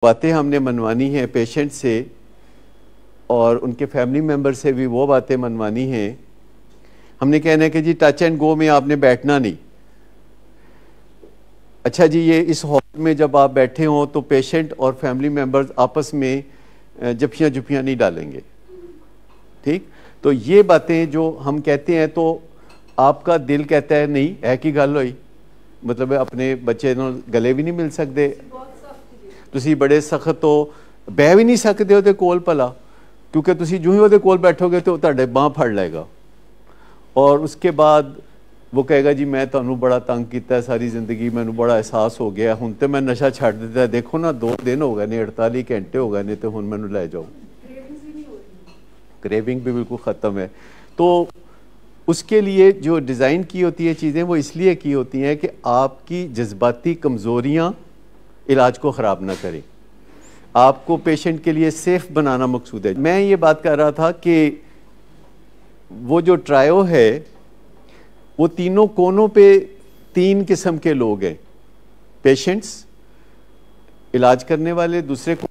बातें हमने मनवानी हैं पेशेंट से और उनके फैमिली मेम्बर से भी वो बातें मनवानी हैं। हमने कहना है कि जी टच एंड गो में आपने बैठना नहीं। अच्छा जी, ये इस हॉल में जब आप बैठे हों तो पेशेंट और फैमिली मेम्बर्स आपस में जफियाँ जुफियाँ नहीं डालेंगे, ठीक। तो ये बातें जो हम कहते हैं तो आपका दिल कहता है नहीं है कि गल हुई, मतलब अपने बच्चे गले भी नहीं मिल सकते, तुसी बड़े सख्त हो, बह भी नहीं सकते ਉਹਦੇ ਕੋਲ भला, क्योंकि तुसी जो ही ਉਹਦੇ ਕੋਲ बैठोगे तो ਤੁਹਾਡੇ बांह फड़ लेगा और उसके बाद वो कहेगा जी मैं ਤੁਹਾਨੂੰ बड़ा तंग किया सारी जिंदगी, मैंने बड़ा एहसास हो गया, हुण तो मैं नशा छड्ड दिता, देखो ना 2 दिन हो गए ने, 48 घंटे हो गए ने, तो हुण मैनू लै जाओ। क्रेविंग भी बिल्कुल ख़त्म है। तो उसके लिए जो डिज़ाइन की होती है चीज़ें वो इसलिए की होती हैं कि आपकी जज्बाती कमज़ोरियाँ इलाज को ख़राब ना करें, आपको पेशेंट के लिए सेफ बनाना मकसूद है। मैं ये बात कर रहा था कि वो जो ट्रायो है वो तीनों कोनों पे 3 किस्म के लोग हैं, पेशेंट्स, इलाज करने वाले दूसरे को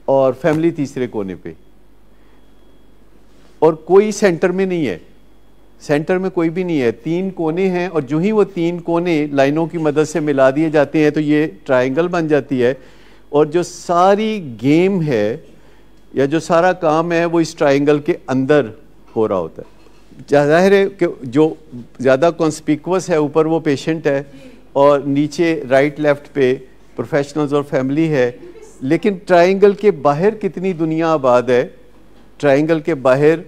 और फैमिली तीसरे कोने पे, और कोई सेंटर में नहीं है, सेंटर में कोई भी नहीं है, 3 कोने हैं और जो ही वो 3 कोने लाइनों की मदद से मिला दिए जाते हैं तो ये ट्रायंगल बन जाती है और जो सारी गेम है या जो सारा काम है वो इस ट्रायंगल के अंदर हो रहा होता है। जाहिर है कि जो ज़्यादा कॉन्स्पिक्वस है ऊपर वो पेशेंट है और नीचे राइट लेफ्ट पे प्रोफेशनल्स और फैमिली है, लेकिन ट्रायंगल के बाहर कितनी दुनिया आबाद है। ट्रायंगल के बाहर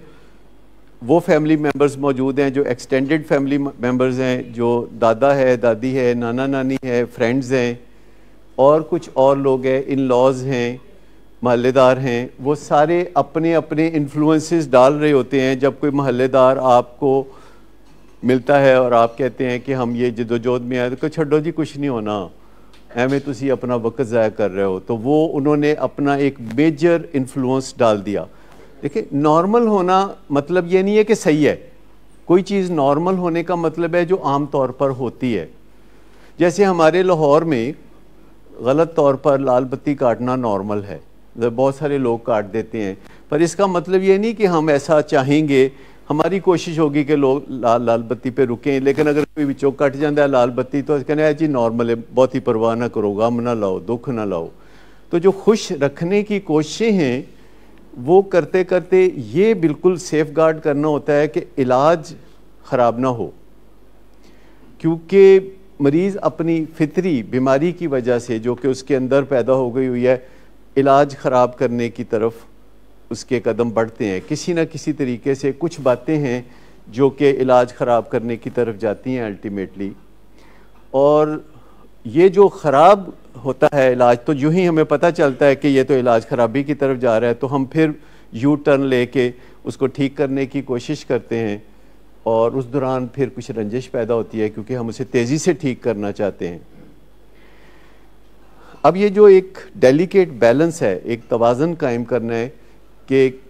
वो फैमिली मेम्बर्स मौजूद हैं जो एक्सटेंडेड फैमिली मेम्बर्स हैं, जो दादा है, दादी है, नाना नानी है, फ्रेंड्स हैं और कुछ और लोग हैं, इन लॉज हैं, महल्लेदार हैं। वो सारे अपने अपने इन्फ्लुएंसेस डाल रहे होते हैं। जब कोई महल्लेदार आपको मिलता है और आप कहते हैं कि हम ये जदोजहद में आए, तो छड्डो जी कुछ नहीं होना, एवं तुसी अपना वक्त ज़ाया कर रहे हो, तो वो उन्होंने अपना एक मेजर इन्फ्लुएंस डाल दिया। देखिए, नॉर्मल होना मतलब ये नहीं है कि सही है, कोई चीज़ नॉर्मल होने का मतलब है जो आम तौर पर होती है। जैसे हमारे लाहौर में गलत तौर पर लाल बत्ती काटना नॉर्मल है, बहुत सारे लोग काट देते हैं, पर इसका मतलब ये नहीं कि हम ऐसा चाहेंगे। हमारी कोशिश होगी कि लोग लाल बत्ती पे रुकें, लेकिन अगर कोई विचों कट जाता है लाल बत्ती तो कहना है जी नॉर्मल है, बहुत ही परवाह ना करो, गम ना लाओ, दुख ना लाओ। तो जो खुश रखने की कोशिशें हैं वो करते करते ये बिल्कुल सेफ गार्ड करना होता है कि इलाज ख़राब ना हो, क्योंकि मरीज़ अपनी फितरी बीमारी की वजह से जो कि उसके अंदर पैदा हो गई हुई है, इलाज ख़राब करने की तरफ उसके कदम बढ़ते हैं। किसी न किसी तरीके से कुछ बातें हैं जो कि इलाज ख़राब करने की तरफ जाती हैं अल्टीमेटली। और ये जो ख़राब होता है इलाज, तो यूँ ही हमें पता चलता है कि ये तो इलाज ख़राबी की तरफ जा रहा है, तो हम फिर यू टर्न लेके उसको ठीक करने की कोशिश करते हैं और उस दौरान फिर कुछ रंजिश पैदा होती है क्योंकि हम उसे तेज़ी से ठीक करना चाहते हैं। अब ये जो एक डेलिकेट बैलेंस है, एक तवाज़न कायम करना है कि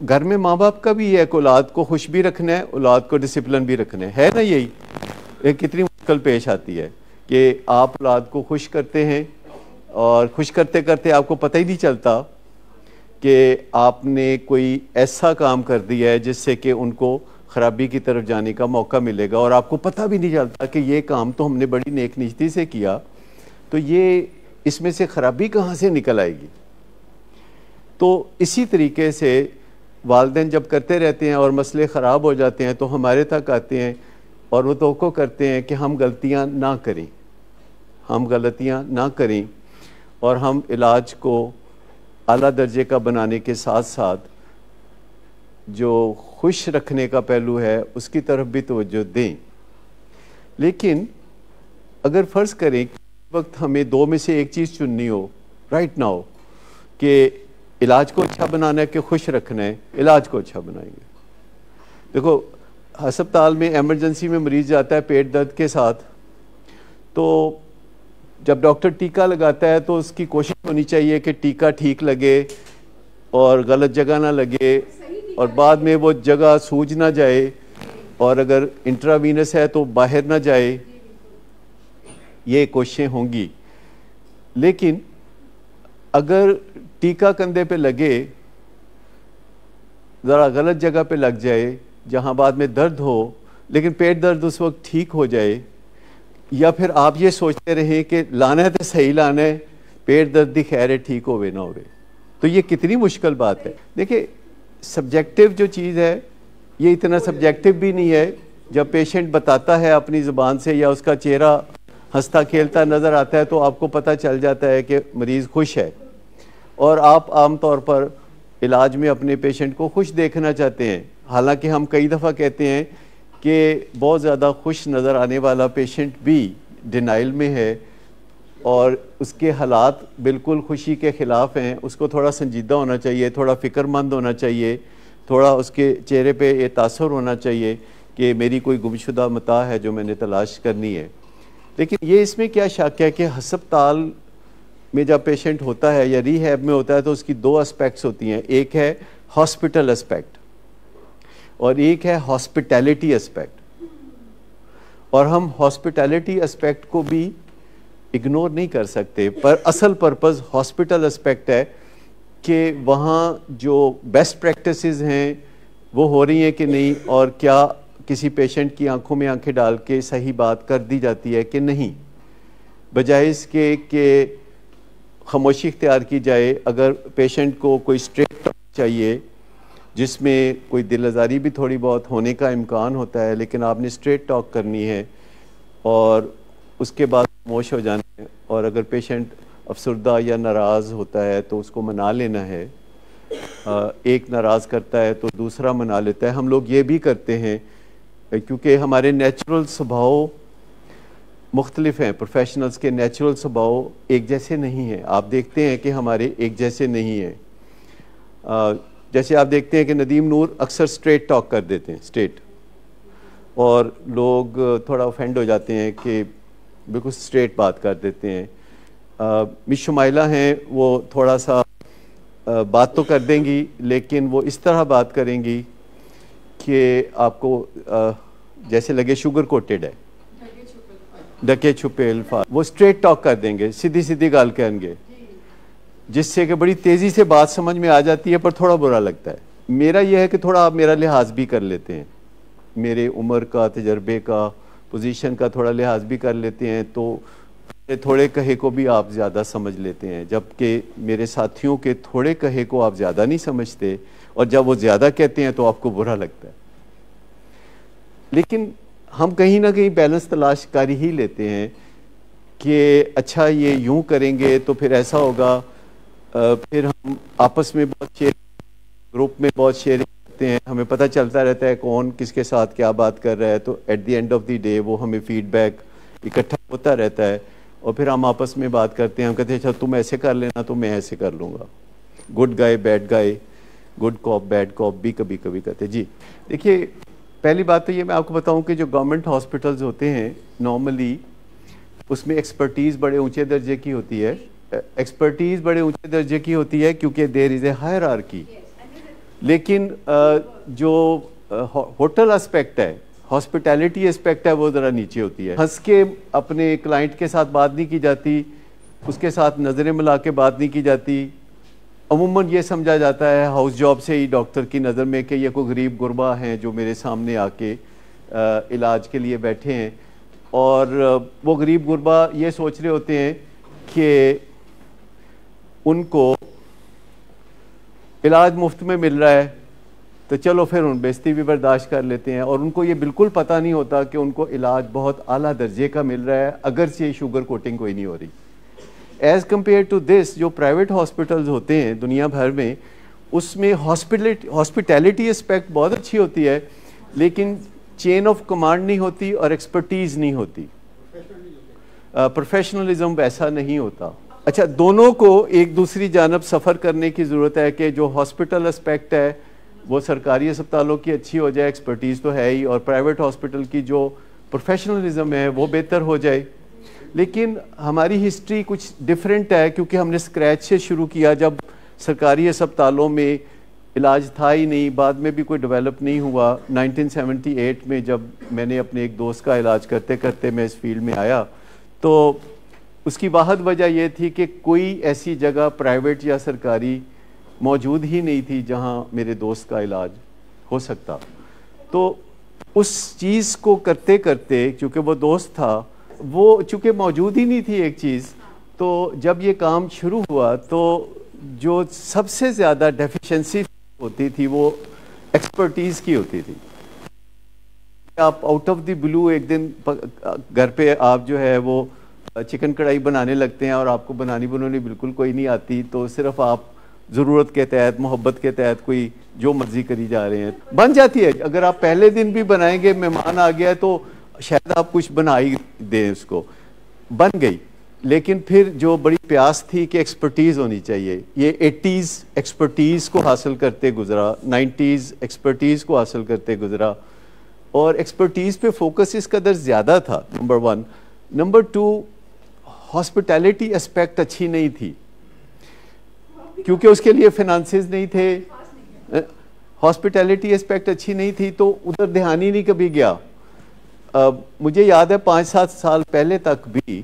घर में माँ बाप का भी है कि औलाद को खुश भी रखना है, औलाद को डिसिप्लिन भी रखना है ना। यही एक कितनी मुश्किल पेश आती है कि आप औलाद को खुश करते हैं और खुश करते करते आपको पता ही नहीं चलता कि आपने कोई ऐसा काम कर दिया है जिससे कि उनको ख़राबी की तरफ जाने का मौका मिलेगा, और आपको पता भी नहीं चलता कि ये काम तो हमने बड़ी नेक नीयती से किया, तो ये इसमें से ख़राबी कहाँ से निकल आएगी। तो इसी तरीके से वालिदैन जब करते रहते हैं और मसले ख़राब हो जाते हैं तो हमारे तक आते हैं और वो तवक्को करते हैं कि हम गलतियाँ ना करें, हम गलतियाँ ना करें और हम इलाज को आला दर्जे का बनाने के साथ साथ जो खुश रखने का पहलू है उसकी तरफ भी तवज्जो दें। लेकिन अगर फ़र्ज़ करें कि वक्त हमें 2 में से एक चीज़ चुननी हो राइट नाउ, कि इलाज को अच्छा बनाना है कि खुश रखना है, इलाज को अच्छा बनाएंगे। देखो, अस्पताल में एमरजेंसी में मरीज़ जाता है पेट दर्द के साथ, तो जब डॉक्टर टीका लगाता है तो उसकी कोशिश होनी चाहिए कि टीका ठीक लगे और गलत जगह ना लगे और बाद में वो जगह सूज ना जाए, और अगर इंट्रावीनस है तो बाहर ना जाए, ये कोशिशें होंगी। लेकिन अगर टीका कंधे पे लगे, ज़रा गलत जगह पे लग जाए जहाँ बाद में दर्द हो, लेकिन पेट दर्द उस वक्त ठीक हो जाए, या फिर आप ये सोचते रहें कि लाना है तो सही लाना है, पेट दर्द दी खैर है, ठीक होवे ना होवे, तो ये कितनी मुश्किल बात है। देखिए सब्जेक्टिव जो चीज़ है ये इतना सब्जेक्टिव भी नहीं है। जब पेशेंट बताता है अपनी ज़ुबान से या उसका चेहरा हंसता खेलता नज़र आता है तो आपको पता चल जाता है कि मरीज़ खुश है, और आप आम तौर पर इलाज में अपने पेशेंट को खुश देखना चाहते हैं। हालांकि हम कई दफ़ा कहते हैं कि बहुत ज़्यादा खुश नज़र आने वाला पेशेंट भी डिनाइल में है और उसके हालात बिल्कुल खुशी के ख़िलाफ़ हैं। उसको थोड़ा संजीदा होना चाहिए, थोड़ा फ़िक्रमंद होना चाहिए, थोड़ा उसके चेहरे पे ये तासुर होना चाहिए कि मेरी कोई गुमशुदा मता है जो मैंने तलाश करनी है। लेकिन ये इसमें क्या शक है कि हस्पताल में जब पेशेंट होता है या रिहैब में होता है तो उसकी दो एस्पेक्ट्स होती हैं, एक है हॉस्पिटल एस्पेक्ट और एक है हॉस्पिटैलिटी एस्पेक्ट। और हम हॉस्पिटैलिटी एस्पेक्ट को भी इग्नोर नहीं कर सकते, पर असल पर्पस हॉस्पिटल एस्पेक्ट है कि वहाँ जो बेस्ट प्रैक्टिसेस हैं वो हो रही हैं कि नहीं, और क्या किसी पेशेंट की आंखों में आंखें डाल के सही बात कर दी जाती है कि नहीं, बजाय इसके कि खामोशी इख्तियार की जाए। अगर पेशेंट को कोई स्ट्रेट टॉक चाहिए जिसमें कोई दिल आज़ारी भी थोड़ी बहुत होने का इम्कान होता है, लेकिन आपने स्ट्रेट टॉक करनी है और उसके बाद खामोश हो जाना है, और अगर पेशेंट अफसरदा या नाराज़ होता है तो उसको मना लेना है। एक नाराज़ करता है तो दूसरा मना लेता है। हम लोग ये भी करते हैं क्योंकि हमारे नेचुरल स्वभाव मुख्तलिफ हैं, प्रोफेशनल्स के नेचुरल स्वभाव एक जैसे नहीं हैं। आप देखते हैं कि हमारे एक जैसे नहीं हैं। जैसे आप देखते हैं कि नदीम नूर अक्सर स्ट्रेट टॉक कर देते हैं, स्ट्रेट, और लोग थोड़ा ऑफेंड हो जाते हैं कि बिल्कुल स्ट्रेट बात कर देते हैं। मिस शुमाइला हैं, वो थोड़ा सा बात तो कर देंगी लेकिन वो इस तरह बात करेंगी कि आपको जैसे लगे शुगर कोटेड है, डके छुपे अल्फाज। वो स्ट्रेट टॉक कर देंगे, सीधी सीधी गाल करेंगे, जिससे कि बड़ी तेज़ी से बात समझ में आ जाती है, पर थोड़ा बुरा लगता है। मेरा यह है कि थोड़ा आप मेरा लिहाज भी कर लेते हैं, मेरे उम्र का, तजर्बे का, पोजीशन का थोड़ा लिहाज भी कर लेते हैं, तो थोड़े कहे को भी आप ज़्यादा समझ लेते हैं, जबकि मेरे साथियों के थोड़े कहे को आप ज़्यादा नहीं समझते, और जब वो ज़्यादा कहते हैं तो आपको बुरा लगता है। लेकिन हम कहीं ना कहीं बैलेंस तलाश कर ही लेते हैं कि अच्छा ये यूं करेंगे तो फिर ऐसा होगा, फिर हम आपस में बहुत शेयर, ग्रुप में बहुत शेयरिंग करते हैं, हमें पता चलता रहता है कौन किसके साथ क्या बात कर रहा है, तो at the end of the day वो हमें फीडबैक इकट्ठा होता रहता है, और फिर हम आपस में बात करते हैं। हम कहते हैं अच्छा तुम ऐसे कर लेना तो मैं ऐसे कर लूँगा। Good guy bad guy, good cop bad cop भी कभी कभी कहते हैं। जी देखिए, पहली बात तो ये मैं आपको बताऊं कि जो गवर्नमेंट हॉस्पिटल्स होते हैं नॉर्मली उसमें एक्सपर्टीज़ बड़े ऊंचे दर्जे की होती है। एक्सपर्टीज़ बड़े ऊंचे दर्जे की होती है क्योंकि देयर इज़ ए हायरार्की। लेकिन जो होटल एस्पेक्ट है, हॉस्पिटैलिटी एस्पेक्ट है, वो ज़रा नीचे होती है। हंस के अपने क्लाइंट के साथ बात नहीं की जाती, उसके साथ नज़रें मिला के बात नहीं की जाती। अमूमन ये समझा जाता है हाउस जॉब से ही डॉक्टर की नज़र में कि ये कोई गरीब गुरबा हैं जो मेरे सामने आके इलाज के लिए बैठे हैं, और वो गरीब गुरबा ये सोच रहे होते हैं कि उनको इलाज मुफ्त में मिल रहा है तो चलो फिर उन बेइज्जती भी बर्दाश्त कर लेते हैं, और उनको ये बिल्कुल पता नहीं होता कि उनको इलाज बहुत आला दर्जे का मिल रहा है, अगर से शुगर कोटिंग कोई नहीं हो रही। एज़ कम्पेयर टू दिस, जो प्राइवेट हॉस्पिटल्स होते हैं दुनिया भर में, उसमें हॉस्पिटैलिटी एस्पेक्ट बहुत अच्छी होती है, लेकिन चेन ऑफ कमांड नहीं होती और एक्सपर्टीज़ नहीं होती, प्रोफेशनलिज्म वैसा नहीं होता। अच्छा, दोनों को एक दूसरी जानब सफ़र करने की ज़रूरत है कि जो हॉस्पिटल एस्पेक्ट है वो सरकारी अस्पतालों की अच्छी हो जाए, एक्सपर्टीज़ तो है ही, और प्राइवेट हॉस्पिटल की जो प्रोफेशनलिज्म है वो बेहतर हो जाए। लेकिन हमारी हिस्ट्री कुछ डिफरेंट है क्योंकि हमने स्क्रैच से शुरू किया। जब सरकारी अस्पतालों में इलाज था ही नहीं, बाद में भी कोई डेवलप नहीं हुआ। 1978 में जब मैंने अपने एक दोस्त का इलाज करते करते मैं इस फील्ड में आया, तो उसकी वाहद वजह यह थी कि कोई ऐसी जगह प्राइवेट या सरकारी मौजूद ही नहीं थी जहां मेरे दोस्त का इलाज हो सकता। तो उस चीज़ को करते करते, क्योंकि वो दोस्त था, वो चूँकि मौजूद ही नहीं थी एक चीज़, तो जब ये काम शुरू हुआ तो जो सबसे ज़्यादा डेफिशिएंसी होती थी वो एक्सपर्टीज़ की होती थी। आप आउट ऑफ द ब्लू एक दिन घर पे आप जो है वो चिकन कढ़ाई बनाने लगते हैं और आपको बनानी बिल्कुल कोई नहीं आती, तो सिर्फ आप ज़रूरत के तहत, मोहब्बत के तहत कोई जो मर्जी करी जा रहे हैं, बन जाती है। अगर आप पहले दिन भी बनाएंगे, मेहमान आ गया तो शायद आप कुछ बना ही दें, उसको बन गई। लेकिन फिर जो बड़ी प्यास थी कि एक्सपर्टीज़ होनी चाहिए, ये 80s एक्सपर्टीज़ को हासिल करते गुजरा, 90s एक्सपर्टीज़ को हासिल करते गुजरा, और एक्सपर्टीज़ पे फोकस इस कदर ज़्यादा था, नंबर 1। नंबर 2, हॉस्पिटैलिटी एस्पेक्ट अच्छी नहीं थी, क्योंकि उसके लिए फिनांसेस नहीं थे। हॉस्पिटैलिटी एस्पेक्ट अच्छी नहीं थी तो उधर ध्यान ही नहीं कभी गया। मुझे याद है 5-7 साल पहले तक भी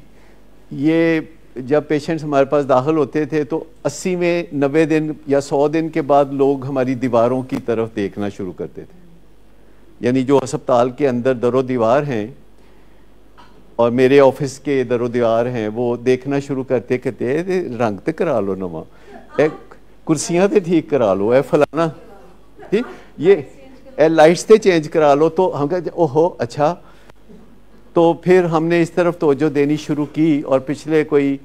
ये जब पेशेंट्स हमारे पास दाखिल होते थे तो 80 में 90 दिन या 100 दिन के बाद लोग हमारी दीवारों की तरफ देखना शुरू करते थे। यानी जो अस्पताल के अंदर दरो दीवार हैं और मेरे ऑफिस के दरो दीवार हैं, वो देखना शुरू करते कहते रंग तो करा लो नवा, कुर्सियां तो ठीक करा लो, है फलाना, ठीक, ये लाइट्स तो चेंज करा लो। तो हम कहते ओहो अच्छा। तो फिर हमने इस तरफ तवज्जो देनी शुरू की और पिछले कोई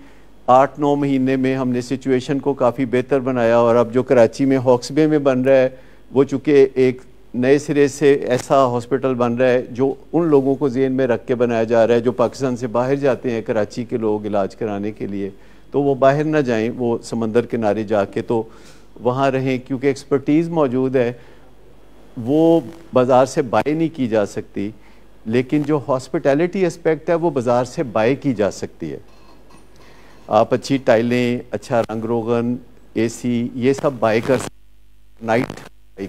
8-9 महीने में हमने सिचुएशन को काफ़ी बेहतर बनाया। और अब जो कराची में हॉक्सबे में बन रहा है, वो चूँकि एक नए सिरे से ऐसा हॉस्पिटल बन रहा है जो उन लोगों को ज़हन में रख के बनाया जा रहा है जो पाकिस्तान से बाहर जाते हैं कराची के लोग इलाज कराने के लिए, तो वो बाहर ना जाएं, वो समंदर किनारे जाके तो वहाँ रहें, क्योंकि एक्सपर्टीज़ मौजूद है। वो बाज़ार से बाय नहीं की जा सकती, लेकिन जो हॉस्पिटैलिटी एस्पेक्ट है वो बाज़ार से बाय की जा सकती है। आप अच्छी टाइलें, अच्छा रंग रोगन, AC, ये सब बाय कर सकते, नाइट।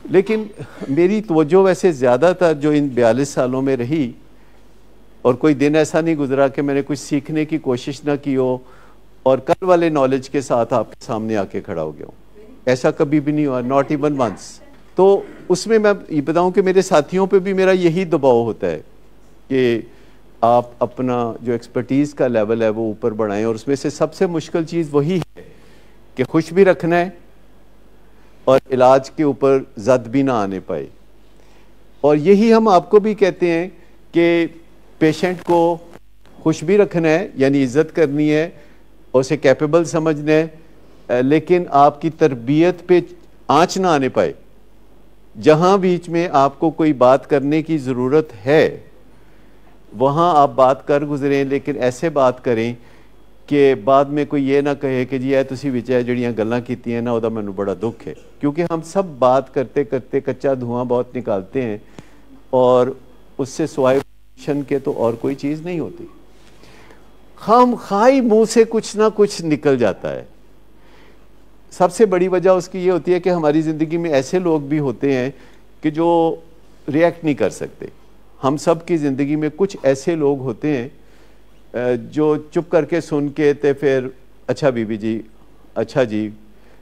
लेकिन मेरी तवज्जो वैसे ज़्यादातर जो इन 42 सालों में रही, और कोई दिन ऐसा नहीं गुजरा कि मैंने कुछ सीखने की कोशिश ना की हो और कल वाले नॉलेज के साथ आपके सामने आके खड़ा हो गया हूँ, ऐसा कभी भी नहीं हुआ, नॉट इवन वंस। तो उसमें मैं ये बताऊँ कि मेरे साथियों पे भी मेरा यही दबाव होता है कि आप अपना जो एक्सपर्टीज़ का लेवल है वो ऊपर बढ़ाएं, और उसमें से सबसे मुश्किल चीज़ वही है कि खुश भी रखना है और इलाज के ऊपर जद भी ना आने पाए। और यही हम आपको भी कहते हैं कि पेशेंट को खुश भी रखना है, यानी इज्जत करनी है और उसे कैपेबल समझना है, लेकिन आपकी तरबियत पे आंच ना आने पाए। जहां बीच में आपको कोई बात करने की ज़रूरत है वहां आप बात कर गुजरें, लेकिन ऐसे बात करें कि बाद में कोई ये ना कहे कि जी तुसी विच जड़ियाँ गल्लां कीतियां ना, उहदा मैनूं बड़ा दुख है। क्योंकि हम सब बात करते करते कच्चा धुआं बहुत निकालते हैं और उससे सिवाय के तो और कोई चीज़ नहीं होती। खाम खाई मुंह से कुछ ना कुछ निकल जाता है। सबसे बड़ी वजह उसकी ये होती है कि हमारी ज़िंदगी में ऐसे लोग भी होते हैं कि जो रिएक्ट नहीं कर सकते। हम सब की ज़िंदगी में कुछ ऐसे लोग होते हैं जो चुप करके सुन के ते फिर अच्छा बीबी जी, अच्छा जी,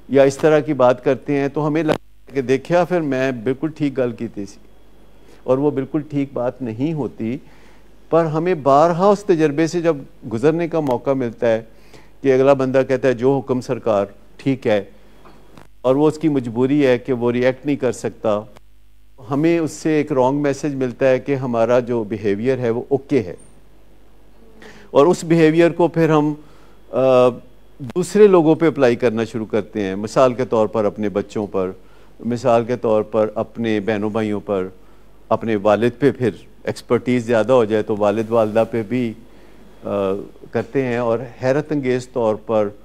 या इस तरह की बात करते हैं, तो हमें लगता है कि देखिए फिर मैं बिल्कुल ठीक गल की थी, और वो बिल्कुल ठीक बात नहीं होती। पर हमें बारहा उस तजर्बे से जब गुजरने का मौका मिलता है कि अगला बंदा कहता है जो हुक्म सरकार, ठीक है, और वो उसकी मजबूरी है कि वो रिएक्ट नहीं कर सकता, हमें उससे एक रॉन्ग मैसेज मिलता है कि हमारा जो बिहेवियर है वो ओके है। और उस बिहेवियर को फिर हम दूसरे लोगों पे अप्लाई करना शुरू करते हैं। मिसाल के तौर पर अपने बच्चों पर, मिसाल के तौर पर अपने बहनों भाइयों पर, अपने वालिद पे फिर एक्सपर्टीज़ ज़्यादा हो जाए तो वालिद वालदा पे भी करते हैं। और हैरत अंगेज़ तौर पर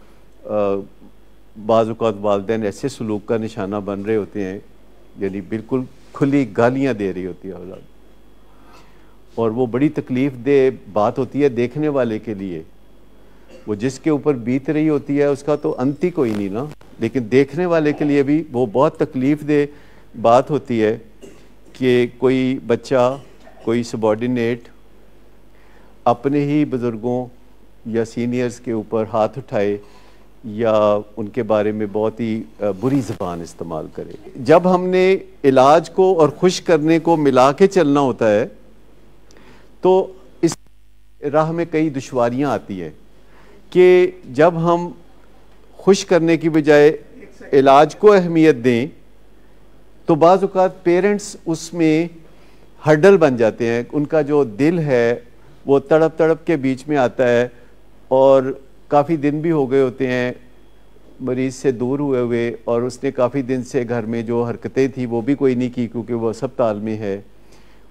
बाज़ औक़ात वालिदैन ऐसे सलूक का निशाना बन रहे होते हैं, यानी बिल्कुल खुली गालियाँ दे रही होती है औलाद, और वो बड़ी तकलीफ़ दे बात होती है देखने वाले के लिए। वो जिसके ऊपर बीत रही होती है उसका तो अंत ही कोई नहीं ना, लेकिन देखने वाले के लिए भी वो बहुत तकलीफ़ दे बात होती है कि कोई बच्चा, कोई सबॉर्डिनेट अपने ही बुज़ुर्गों या सीनियर्स के ऊपर हाथ उठाए या उनके बारे में बहुत ही बुरी ज़बान इस्तेमाल करे। जब हमने इलाज को और खुश करने को मिला के चलना होता है तो इस राह में कई दुश्वारियां आती हैं कि जब हम खुश करने की बजाय इलाज को अहमियत दें तो बाज़ औक़ात पेरेंट्स उसमें हर्डल बन जाते हैं। उनका जो दिल है वो तड़प तड़प के बीच में आता है और काफ़ी दिन भी हो गए होते हैं मरीज़ से दूर हुए और उसने काफ़ी दिन से घर में जो हरकतें थी वो भी कोई नहीं की क्योंकि वो अस्पताल में है,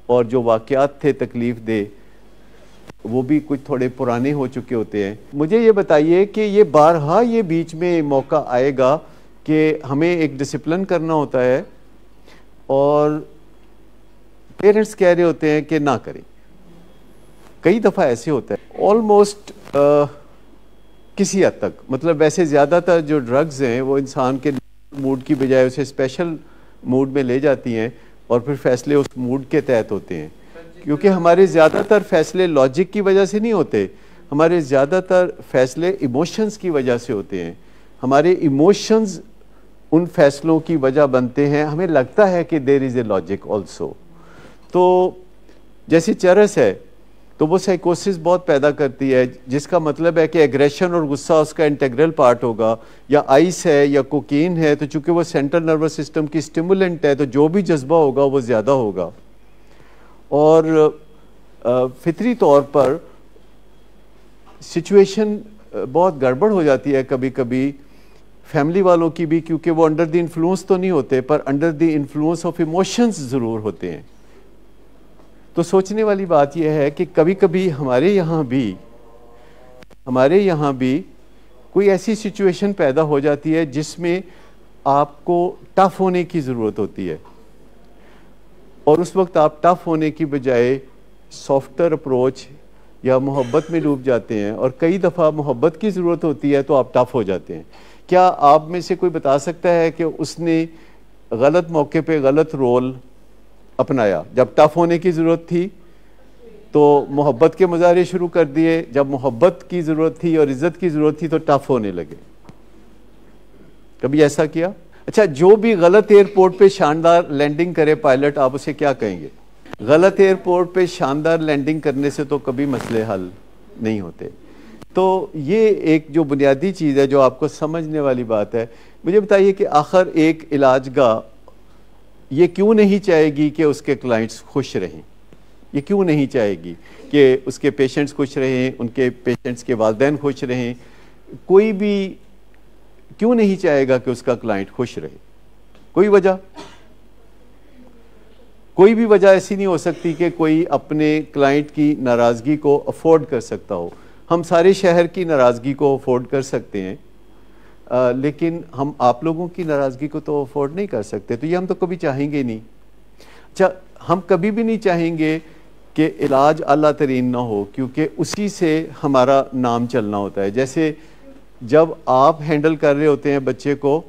और जो वाक़यात थे तकलीफ़ दे वो भी कुछ थोड़े पुराने हो चुके होते हैं। मुझे ये बताइए कि ये बारहा ये बीच में मौका आएगा कि हमें एक डिसिप्लिन करना होता है और पेरेंट्स कह रहे होते हैं कि ना करें। कई दफ़ा ऐसे होता है ऑलमोस्ट किसी हद तक, मतलब वैसे ज़्यादातर जो ड्रग्स हैं वो इंसान के मूड की बजाय उसे स्पेशल मूड में ले जाती हैं और फिर फैसले उस मूड के तहत होते हैं। क्योंकि हमारे ज़्यादातर फैसले लॉजिक की वजह से नहीं होते, हमारे ज़्यादातर फैसले इमोशंस की वजह से होते हैं। हमारे इमोशंस उन फैसलों की वजह बनते हैं। हमें लगता है कि there is a logic also. तो जैसे चरस है तो वो साइकोसिस बहुत पैदा करती है, जिसका मतलब है कि एग्रेशन और गुस्सा उसका इंटेग्रल पार्ट होगा। या आइस है या कोकीन है तो चूंकि वो सेंट्रल नर्वस सिस्टम की स्टिमुलेंट है तो जो भी जज्बा होगा वो ज़्यादा होगा। और फितरी तौर पर सिचुएशन बहुत गड़बड़ हो जाती है कभी कभी फैमिली वालों की भी, क्योंकि वो अंडर द इन्फ्लुएंस तो नहीं होते पर under the influence of emotions ज़रूर होते हैं। तो सोचने वाली बात यह है कि कभी कभी हमारे यहाँ भी कोई ऐसी सिचुएशन पैदा हो जाती है जिसमें आपको टफ होने की ज़रूरत होती है और उस वक्त आप टफ होने की बजाय सॉफ्टर अप्रोच या मोहब्बत में डूब जाते हैं, और कई दफ़ा मोहब्बत की ज़रूरत होती है तो आप टफ हो जाते हैं। क्या आप में से कोई बता सकता है कि उसने गलत मौके पे गलत रोल अपनाया? जब टफ होने की ज़रूरत थी तो मोहब्बत के मुजाहरे शुरू कर दिए, जब मोहब्बत की ज़रूरत थी और इज़्ज़त की ज़रूरत थी तो टफ होने लगे। कभी ऐसा किया? अच्छा, जो भी गलत एयरपोर्ट पे शानदार लैंडिंग करे पायलट, आप उसे क्या कहेंगे? गलत एयरपोर्ट पे शानदार लैंडिंग करने से तो कभी मसले हल नहीं होते। तो ये एक जो बुनियादी चीज़ है जो आपको समझने वाली बात है। मुझे बताइए कि आखिर एक इलाजगाह ये क्यों नहीं चाहेगी कि उसके क्लाइंट्स खुश रहें? ये क्यों नहीं चाहेगी कि उसके पेशेंट्स खुश रहें, उनके पेशेंट्स के वालिदैन खुश रहें? कोई भी क्यों नहीं चाहेगा कि उसका क्लाइंट खुश रहे? कोई भी वजह ऐसी नहीं हो सकती कि कोई अपने क्लाइंट की नाराज़गी को अफोर्ड कर सकता हो। हम सारे शहर की नाराज़गी को अफोर्ड कर सकते हैं, लेकिन हम आप लोगों की नाराज़गी को तो अफोर्ड नहीं कर सकते। तो ये हम तो कभी चाहेंगे नहीं। अच्छा, हम कभी भी नहीं चाहेंगे कि इलाज आला तरीन ना हो, क्योंकि उसी से हमारा नाम चलना होता है। जैसे जब आप हैंडल कर रहे होते हैं बच्चे को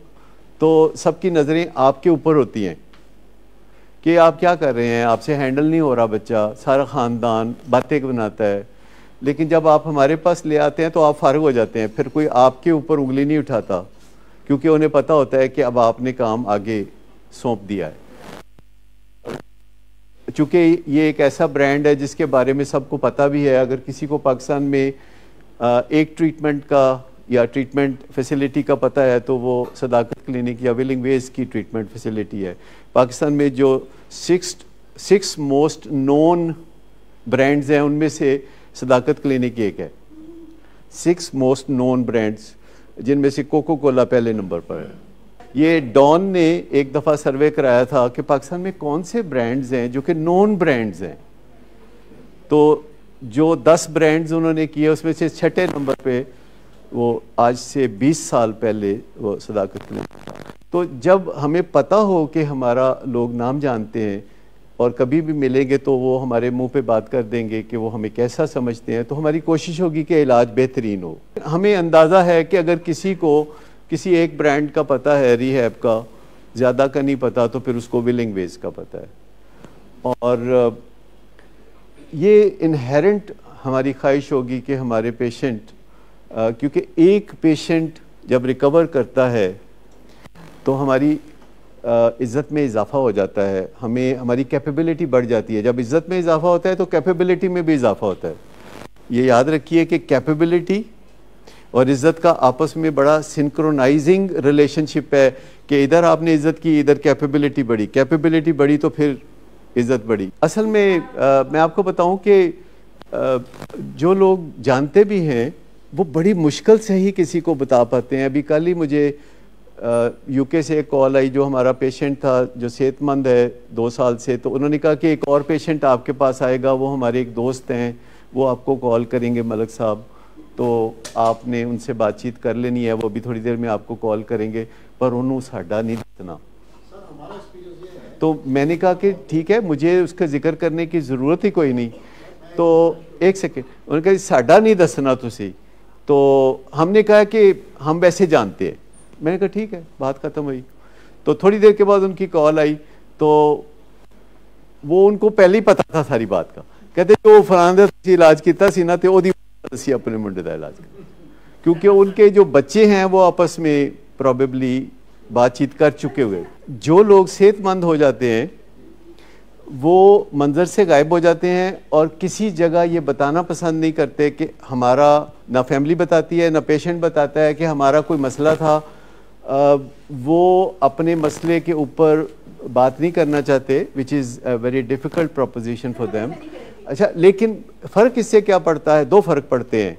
तो सबकी नज़रें आपके ऊपर होती हैं कि आप क्या कर रहे हैं, आपसे हैंडल नहीं हो रहा बच्चा, सारा ख़ानदान बातें बनाता है। लेकिन जब आप हमारे पास ले आते हैं तो आप फारिग हो जाते हैं, फिर कोई आपके ऊपर उंगली नहीं उठाता, क्योंकि उन्हें पता होता है कि अब आपने काम आगे सौंप दिया है। चूँकि ये एक ऐसा ब्रांड है जिसके बारे में सबको पता भी है। अगर किसी को पाकिस्तान में एक ट्रीटमेंट का या ट्रीटमेंट फैसिलिटी का पता है तो वो सदाकत क्लिनिक या विलिंग वेज की ट्रीटमेंट फैसिलिटी है। पाकिस्तान में जो सिक्स मोस्ट नोन ब्रांड्स हैं उनमें से सदाकत क्लिनिक एक है। 6 मोस्ट नोन ब्रांड्स, जिनमें से कोको कोला पहले नंबर पर है। ये डॉन ने एक दफ़ा सर्वे कराया था कि पाकिस्तान में कौन से ब्रांड्स हैं जो कि नॉन ब्रांड्स हैं। तो जो 10 ब्रांड्स उन्होंने किए उसमें से 6ठे नंबर पे वो आज से 20 साल पहले वो सदाकत क्लिनिक था। तो जब हमें पता हो कि हमारा लोग नाम जानते हैं और कभी भी मिलेंगे तो वो हमारे मुंह पे बात कर देंगे कि वो हमें कैसा समझते हैं, तो हमारी कोशिश होगी कि इलाज बेहतरीन हो। हमें अंदाज़ा है कि अगर किसी को किसी एक ब्रांड का पता है, रिहैब का, ज़्यादा का नहीं पता, तो फिर उसको विलिंग वेज का पता है। और ये इनहेरेंट हमारी ख्वाहिश होगी कि हमारे पेशेंट, क्योंकि एक पेशेंट जब रिकवर करता है तो हमारी इज़्ज़त में इजाफा हो जाता है, हमें हमारी कैपेबिलिटी बढ़ जाती है। जब इज़्ज़त में इजाफा होता है तो कैपेबिलिटी में भी इजाफा होता है। ये याद रखिए कि कैपेबिलिटी और इज़्ज़त का आपस में बड़ा सिंक्रोनाइजिंग रिलेशनशिप है कि इधर आपने इज़्ज़त की, इधर कैपेबिलिटी बढ़ी, कैपेबिलिटी बढ़ी तो फिर इज़्ज़त बढ़ी। असल में मैं आपको बताऊं कि जो लोग जानते भी हैं वो बड़ी मुश्किल से ही किसी को बता पाते हैं। अभी कल ही मुझे यूके से एक कॉल आई, जो हमारा पेशेंट था जो सेहतमंद है 2 साल से, तो उन्होंने कहा कि एक और पेशेंट आपके पास आएगा, वो हमारे एक दोस्त हैं, वो आपको कॉल करेंगे मलक साहब, तो आपने उनसे बातचीत कर लेनी है, वो भी थोड़ी देर में आपको कॉल करेंगे, पर उन्होंने साडा नहीं दसना। तो मैंने कहा कि ठीक है, मुझे उसका जिक्र करने की ज़रूरत ही कोई नहीं। तो एक सेकेंड, उन्होंने कहा साडा नहीं दसना तुसी। तो हमने कहा कि हम वैसे जानते हैं। मैंने कहा ठीक है, बात ख़त्म हुई। तो थोड़ी देर के बाद उनकी कॉल आई, तो वो उनको पहले ही पता था सारी बात का। कहते जो फलाने दा इलाज किया सी ना, तो ओदी दसी अपने मुंडे का इलाज, क्योंकि उनके जो बच्चे हैं वो आपस में प्रॉबेबली बातचीत कर चुके हुए। जो लोग सेहतमंद हो जाते हैं वो मंजर से गायब हो जाते हैं और किसी जगह ये बताना पसंद नहीं करते कि हमारा, ना फैमिली बताती है ना पेशेंट बताता है कि हमारा कोई मसला था। वो अपने मसले के ऊपर बात नहीं करना चाहते, which is a very difficult proposition for them. अच्छा, लेकिन फ़र्क इससे क्या पड़ता है? 2 फ़र्क पड़ते हैं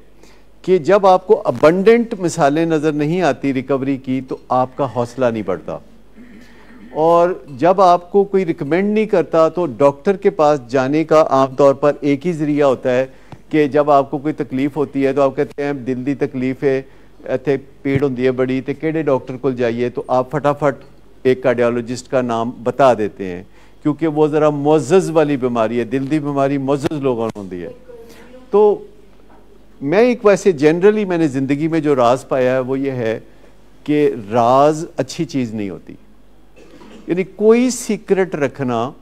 कि जब आपको अबंडेंट मिसालें नज़र नहीं आती रिकवरी की तो आपका हौसला नहीं बढ़ता, और जब आपको कोई रिकमेंड नहीं करता तो डॉक्टर के पास जाने का आमतौर पर एक ही ज़रिया होता है कि जब आपको कोई तकलीफ़ होती है तो आप कहते हैं दिल की तकलीफ़ है, इतने पीड़ होती है बड़ी, तो किहड़े डॉक्टर को जाइए, तो आप फटाफट एक कार्डियोलॉजिस्ट का नाम बता देते हैं, क्योंकि वो ज़रा मुअज़्ज़ज़ वाली बीमारी है, दिल की बीमारी मुअज़्ज़ज़ लोगों को होती है। तो मैं एक वैसे जनरली मैंने ज़िंदगी में जो राज पाया है वो ये है कि राज अच्छी चीज़ नहीं होती। यानी कोई सीक्रेट रखना,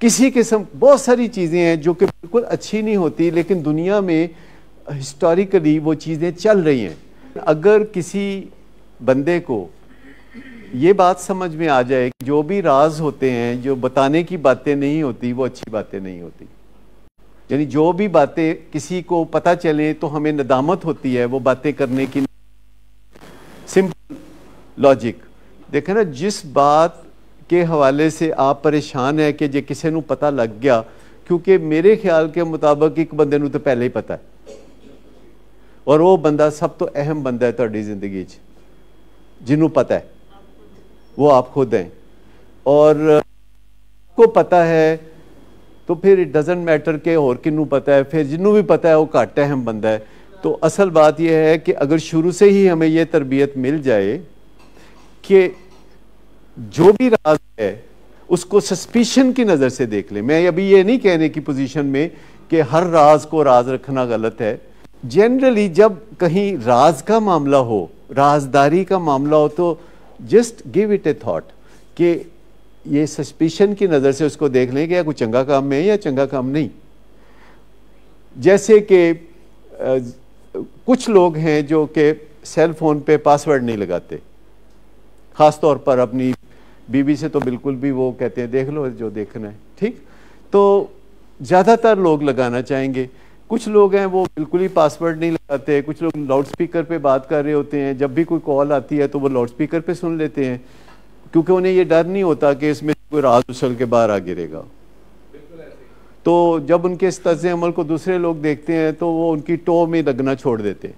किसी किस्म, बहुत सारी चीज़ें हैं जो कि बिल्कुल अच्छी नहीं होती, लेकिन दुनिया में हिस्टोरिकली वो चीज़ें चल रही हैं। अगर किसी बंदे को ये बात समझ में आ जाए कि जो भी राज होते हैं, जो बताने की बातें नहीं होती, वो अच्छी बातें नहीं होती। यानी जो भी बातें किसी को पता चले तो हमें नदामत होती है वो बातें करने की। सिंपल लॉजिक देखें ना, जिस बात के हवाले से आप परेशान है कि जे किसी को पता लग गया, क्योंकि मेरे ख्याल के मुताबिक एक बंदे को तो पहले ही पता है, और वो बंदा सब तो अहम बंदा है तुहाडी जिंदगी च, जिन्हों पता है वो आप खुद हैं, और को पता है तो फिर इट डजंट मैटर के और किन्नू पता है, फिर जिन्हों भी पता है वो घट अहम बंदा है। तो असल बात यह है कि अगर शुरू से ही हमें यह तरबियत मिल जाए कि जो भी राज है उसको सस्पिशन की नज़र से देख ले। मैं अभी ये नहीं कहने की पोजीशन में कि हर राज को राज रखना गलत है। जनरली जब कहीं राज का मामला हो, राजदारी का मामला हो, तो just give it A thought कि ये सस्पिशन की नज़र से उसको देख लें कि या कोई चंगा काम है या चंगा काम नहीं। जैसे कि कुछ लोग हैं जो कि सेल फोन पे पासवर्ड नहीं लगाते, ख़ास तौर पर अपनी बीवी से तो बिल्कुल भी, वो कहते हैं देख लो जो देखना है, ठीक। तो ज़्यादातर लोग लगाना चाहेंगे। कुछ लोग हैं वो बिल्कुल ही पासवर्ड नहीं लगाते। कुछ लोग लाउड स्पीकर पे बात कर रहे होते हैं, जब भी कोई कॉल आती है तो वो लाउड स्पीकर पे सुन लेते हैं, क्योंकि उन्हें ये डर नहीं होता कि इसमें कोई राज उछल के बाहर आ गिरेगा। तो जब उनके इस तर्ज़ अमल को दूसरे लोग देखते हैं तो वो उनकी टो में लगना छोड़ देते हैं।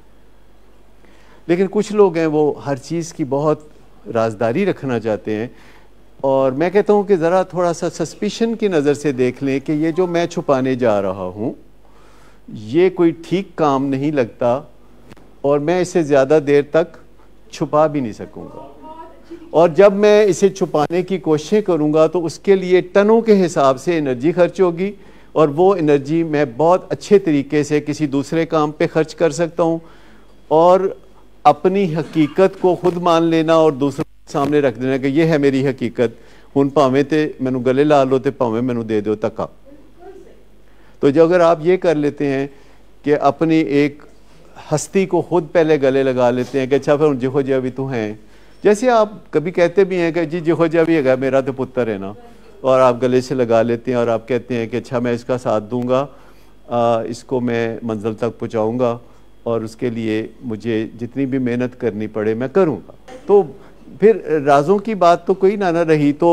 लेकिन कुछ लोग हैं वो हर चीज़ की बहुत राजदारी रखना चाहते हैं, और मैं कहता हूँ कि ज़रा थोड़ा सा सस्पिशन की नज़र से देख लें कि ये जो मैं छुपाने जा रहा हूँ ये कोई ठीक काम नहीं लगता, और मैं इसे ज़्यादा देर तक छुपा भी नहीं सकूँगा, और जब मैं इसे छुपाने की कोशिश करूँगा तो उसके लिए टनों के हिसाब से एनर्जी खर्च होगी, और वो एनर्जी मैं बहुत अच्छे तरीके से किसी दूसरे काम पे खर्च कर सकता हूँ, और अपनी हकीकत को खुद मान लेना और दूसरों के सामने रख देना कि ये है मेरी हकीकत, हुण भावें ते मैनू गले ला लो ते भावें मैनू दे दो धक्का। तो जो अगर आप ये कर लेते हैं कि अपनी एक हस्ती को खुद पहले गले लगा लेते हैं कि अच्छा फिर जिहो जी भी तो हैं, जैसे आप कभी कहते भी हैं कि जी जिहो जी भी है मेरा तो पुत्र है ना, और आप गले से लगा लेते हैं और आप कहते हैं कि अच्छा मैं इसका साथ दूंगा, इसको मैं मंजिल तक पहुंचाऊंगा और उसके लिए मुझे जितनी भी मेहनत करनी पड़े मैं करूंगा। तो फिर राजों की बात तो कोई ना रही। तो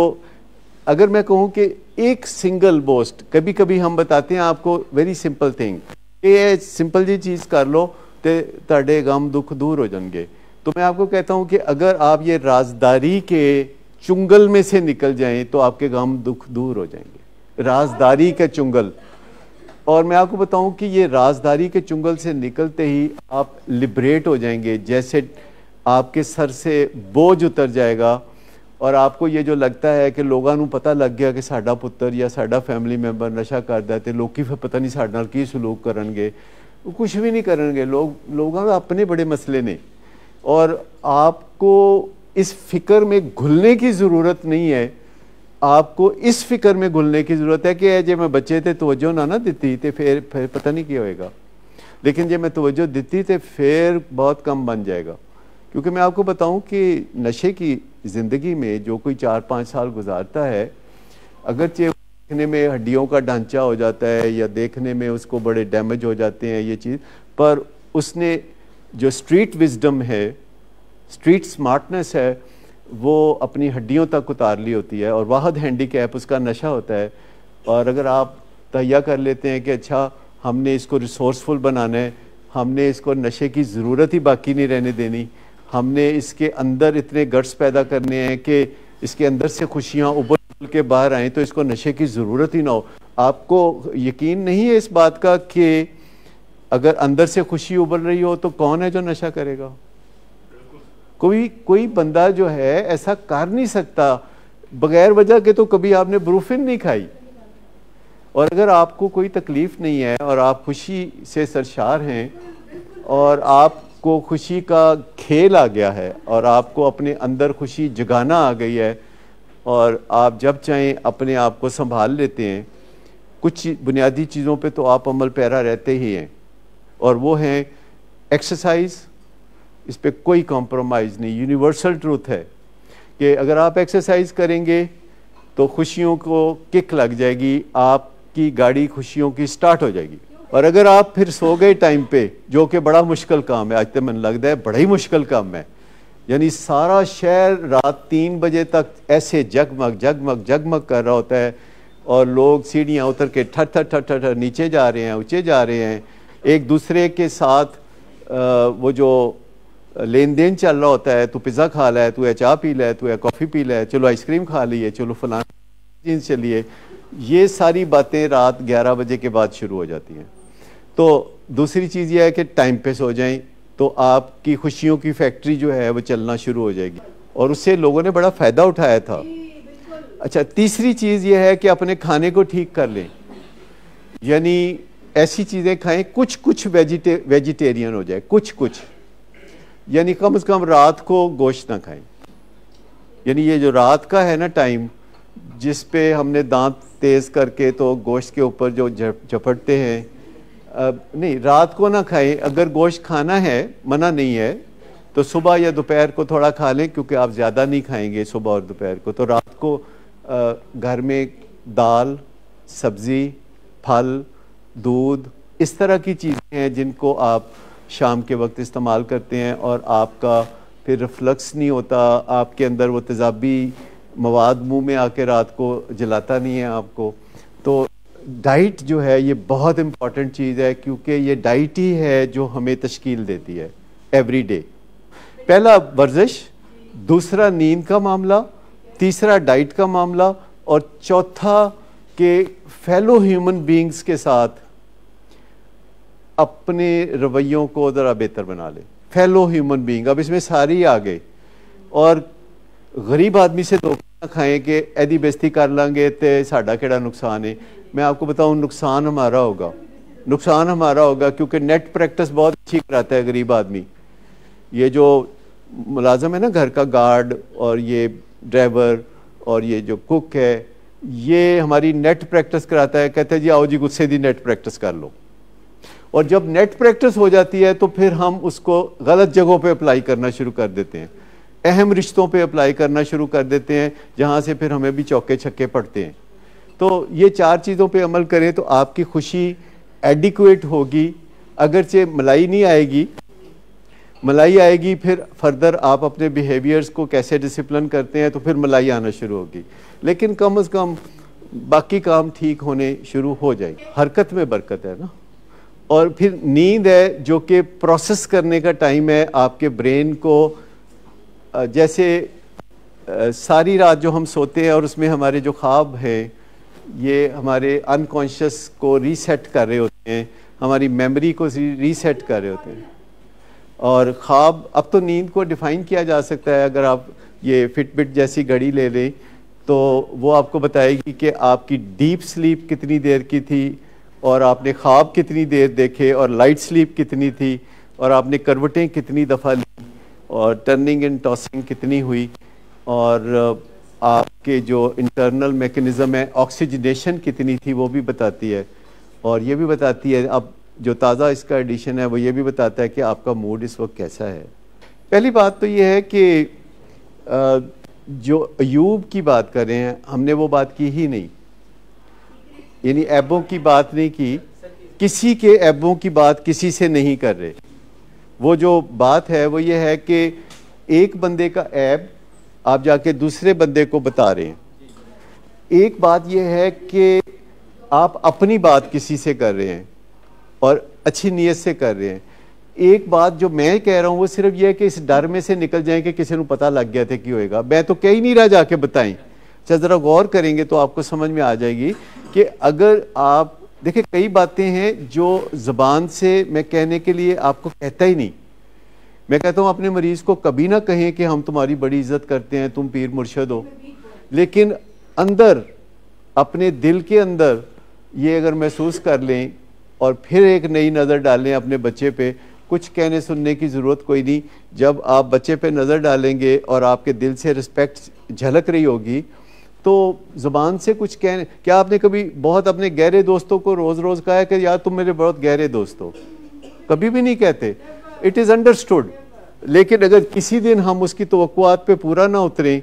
अगर मैं कहूँ कि एक सिंगल बोस्ट, कभी कभी हम बताते हैं आपको वेरी सिंपल थिंग, ये सिंपल जी चीज़ कर लो तो ताड़े गम दुख दूर हो जाएंगे। तो मैं आपको कहता हूँ कि अगर आप ये राजदारी के चुंगल में से निकल जाएं तो आपके गम दुख दूर हो जाएंगे, राजदारी के चुंगल। और मैं आपको बताऊं कि ये राजदारी के चुंगल से निकलते ही आप लिबरेट हो जाएंगे, जैसे आपके सर से बोझ उतर जाएगा और आपको ये जो लगता है कि लोगों को पता लग गया कि साडा पुत्र या साडा फैमिली मैंबर नशा करता है तो लोग फिर पता नहीं साडे नाल की सलूक करनगे, कुछ भी नहीं करनगे। लोगों का अपने बड़े मसले ने, और आपको इस फिक्र में घुलने की ज़रूरत नहीं है। आपको इस फिक्र में घुलने की ज़रूरत है कि जे मैं बच्चे थे तवज्जो ना दिती तो फिर पता नहीं क्या होएगा, लेकिन जे मैं तवज्जो दिती तो फिर बहुत कम बन जाएगा। क्योंकि मैं आपको बताऊं कि नशे की ज़िंदगी में जो कोई 4-5 साल गुजारता है, अगरचे देखने में हड्डियों का ढांचा हो जाता है या देखने में उसको बड़े डैमेज हो जाते हैं ये चीज़, पर उसने जो स्ट्रीट विजडम है, स्ट्रीट स्मार्टनेस है, वो अपनी हड्डियों तक उतार ली होती है और वाहद हैंडीकैप उसका नशा होता है। और अगर आप तहैया कर लेते हैं कि अच्छा हमने इसको रिसोर्सफुल बनाना है, हमने इसको नशे की ज़रूरत ही बाकी नहीं रहने देनी, हमने इसके अंदर इतने गट्स पैदा करने हैं कि इसके अंदर से खुशियाँ उबल के बाहर आएँ, तो इसको नशे की ज़रूरत ही ना हो। आपको यकीन नहीं है इस बात का कि अगर अंदर से खुशी उबल रही हो तो कौन है जो नशा करेगा? कोई बंदा जो है ऐसा कर नहीं सकता बगैर वजह के। तो कभी आपने ब्रूफिन नहीं खाई, और अगर आपको कोई तकलीफ नहीं है और आप खुशी से सरशार हैं और आपको खुशी का खेल आ गया है और आपको अपने अंदर खुशी जगाना आ गई है और आप जब चाहें अपने आप को संभाल लेते हैं, कुछ बुनियादी चीज़ों पे तो आप अमल पैरा रहते ही हैं, और वो हैं एक्सरसाइज। इस पे कोई कॉम्प्रोमाइज़ नहीं, यूनिवर्सल ट्रूथ है कि अगर आप एक्सरसाइज करेंगे तो खुशियों को किक लग जाएगी, आपकी गाड़ी खुशियों की स्टार्ट हो जाएगी। और अगर आप फिर सो गए टाइम पे, जो कि बड़ा मुश्किल काम है, आज तक मैंने लगता है बड़ा ही मुश्किल काम है, यानी सारा शहर रात 3 बजे तक ऐसे जगमग जगमग जगमग कर रहा होता है और लोग सीढ़ियाँ उतर के ठर ठर ठर ठर ठर नीचे जा रहे हैं, ऊँचे जा रहे हैं, एक दूसरे के साथ वो जो लेन देन चल रहा होता है, तू पिज़्ज़ा खा ला है, तू चाय पी ला है, तू कॉफ़ी पी ला है, चलो आइसक्रीम खा ली है, चलो फलाना चीज़ चलिए, ये सारी बातें रात 11 बजे के बाद शुरू हो जाती हैं। तो दूसरी चीज़ ये है कि टाइम पे सो जाएं तो आपकी खुशियों की फैक्ट्री जो है वो चलना शुरू हो जाएगी, और उससे लोगों ने बड़ा फ़ायदा उठाया था। अच्छा, तीसरी चीज़ ये है कि अपने खाने को ठीक कर लें, यानी ऐसी चीज़ें खाएं कुछ वेजिटेरियन हो जाए, कुछ यानी कम से कम रात को गोश्त ना खाएं। यानी ये जो रात का है ना टाइम, जिस पे हमने दांत तेज़ करके तो गोश्त के ऊपर जो झपटते हैं, नहीं, रात को ना खाएं। अगर गोश्त खाना है, मना नहीं है, तो सुबह या दोपहर को थोड़ा खा लें, क्योंकि आप ज़्यादा नहीं खाएंगे सुबह और दोपहर को। तो रात को घर में दाल, सब्ज़ी, फल, दूध, इस तरह की चीज़ें हैं जिनको आप शाम के वक्त इस्तेमाल करते हैं और आपका फिर रिफ्लक्स नहीं होता, आपके अंदर वो तेज़ाबी मवाद मुंह में आके रात को जलाता नहीं है आपको। तो डाइट जो है ये बहुत इम्पॉर्टेंट चीज़ है, क्योंकि ये डाइट ही है जो हमें तश्कील देती है एवरी डे। पहला वर्जिश, दूसरा नींद का मामला, तीसरा डाइट का मामला, और चौथा कि फेलो ह्यूमन बीइंग्स के साथ अपने रवैयों को ज़रा बेहतर बना ले। फेलो ह्यूमन बीइंग, अब इसमें सारी आ गए। और गरीब आदमी से धोखा ना खाएं कि ऐदी बेइज्जती कर लांगे तो साडा केड़ा नुकसान है। मैं आपको बताऊं, नुकसान हमारा होगा, क्योंकि नेट प्रैक्टिस बहुत अच्छी कराता है गरीब आदमी। ये जो मुलाजम है ना घर का, गार्ड और ये ड्राइवर और ये जो कुक है, ये हमारी नेट प्रैक्टिस कराता है, कहता है जी आओ जी गुस्से दी नेट प्रैक्टिस कर लो। और जब नेट प्रैक्टिस हो जाती है तो फिर हम उसको गलत जगहों पे अप्लाई करना शुरू कर देते हैं, अहम रिश्तों पे अप्लाई करना शुरू कर देते हैं, जहाँ से फिर हमें भी चौके छक्के पड़ते हैं। तो ये 4 चीज़ों पे अमल करें तो आपकी खुशी एडिक्वेट होगी। अगरचे मलाई नहीं आएगी, मलाई आएगी फिर फर्दर आप अपने बिहेवियर्स को कैसे डिसिप्लिन करते हैं तो फिर मलाई आना शुरू होगी, लेकिन कम से कम बाकी काम ठीक होने शुरू हो जाएंगे। हरकत में बरकत है ना। और फिर नींद है जो कि प्रोसेस करने का टाइम है आपके ब्रेन को। जैसे सारी रात जो हम सोते हैं और उसमें हमारे जो ख्वाब हैं ये हमारे अनकॉन्शियस को रीसेट कर रहे होते हैं, हमारी मेमोरी को रीसेट कर रहे होते हैं। और ख्वाब, अब तो नींद को डिफ़ाइन किया जा सकता है, अगर आप ये फिटबिट जैसी घड़ी ले लें तो वो आपको बताएगी कि आपकी डीप स्लीप कितनी देर की थी और आपने ख्वाब कितनी देर देखे और लाइट स्लीप कितनी थी और आपने करवटें कितनी दफ़ा ली और टर्निंग एंड टॉसिंग कितनी हुई और आपके जो इंटरनल मैकेनिज़्म है ऑक्सीजनेशन कितनी थी वो भी बताती है। और ये भी बताती है, अब जो ताज़ा इसका एडिशन है वो ये भी बताता है कि आपका मूड इस वक्त कैसा है। पहली बात तो ये है कि जो अयूब की बात कर रहे हैं हमने वो बात की ही नहीं, यानी ऐबों की बात नहीं की, किसी के ऐबों की बात किसी से नहीं कर रहे। वो जो बात है वो ये है कि एक बंदे का ऐब आप जाके दूसरे बंदे को बता रहे हैं। एक बात यह है कि आप अपनी बात किसी से कर रहे हैं और अच्छी नीयत से कर रहे हैं। एक बात जो मैं कह रहा हूं वो सिर्फ यह है कि इस डर में से निकल जाए कि किसी को पता लग गया था कि होएगा, मैं तो कह ही नहीं रहा जाके बताएं। अच्छा ज़रा गौर करेंगे तो आपको समझ में आ जाएगी कि अगर आप देखिए कई बातें हैं जो ज़बान से मैं कहने के लिए आपको कहता ही नहीं। मैं कहता हूँ अपने मरीज़ को कभी ना कहें कि हम तुम्हारी बड़ी इज्जत करते हैं, तुम पीर मुर्शद हो, लेकिन अंदर अपने दिल के अंदर ये अगर महसूस कर लें और फिर एक नई नज़र डालें अपने बच्चे पे, कुछ कहने सुनने की ज़रूरत कोई नहीं। जब आप बच्चे पे नज़र डालेंगे और आपके दिल से रिस्पेक्ट झलक रही होगी तो ज़ुबान से कुछ कहने, क्या आपने कभी बहुत अपने गहरे दोस्तों को रोज़ रोज़ कहा है कि यार तुम मेरे बहुत गहरे दोस्त हो? कभी भी नहीं कहते, इट इज़ अंडरस्टूड। लेकिन अगर किसी दिन हम उसकी तवक्कुआत पे पूरा ना उतरें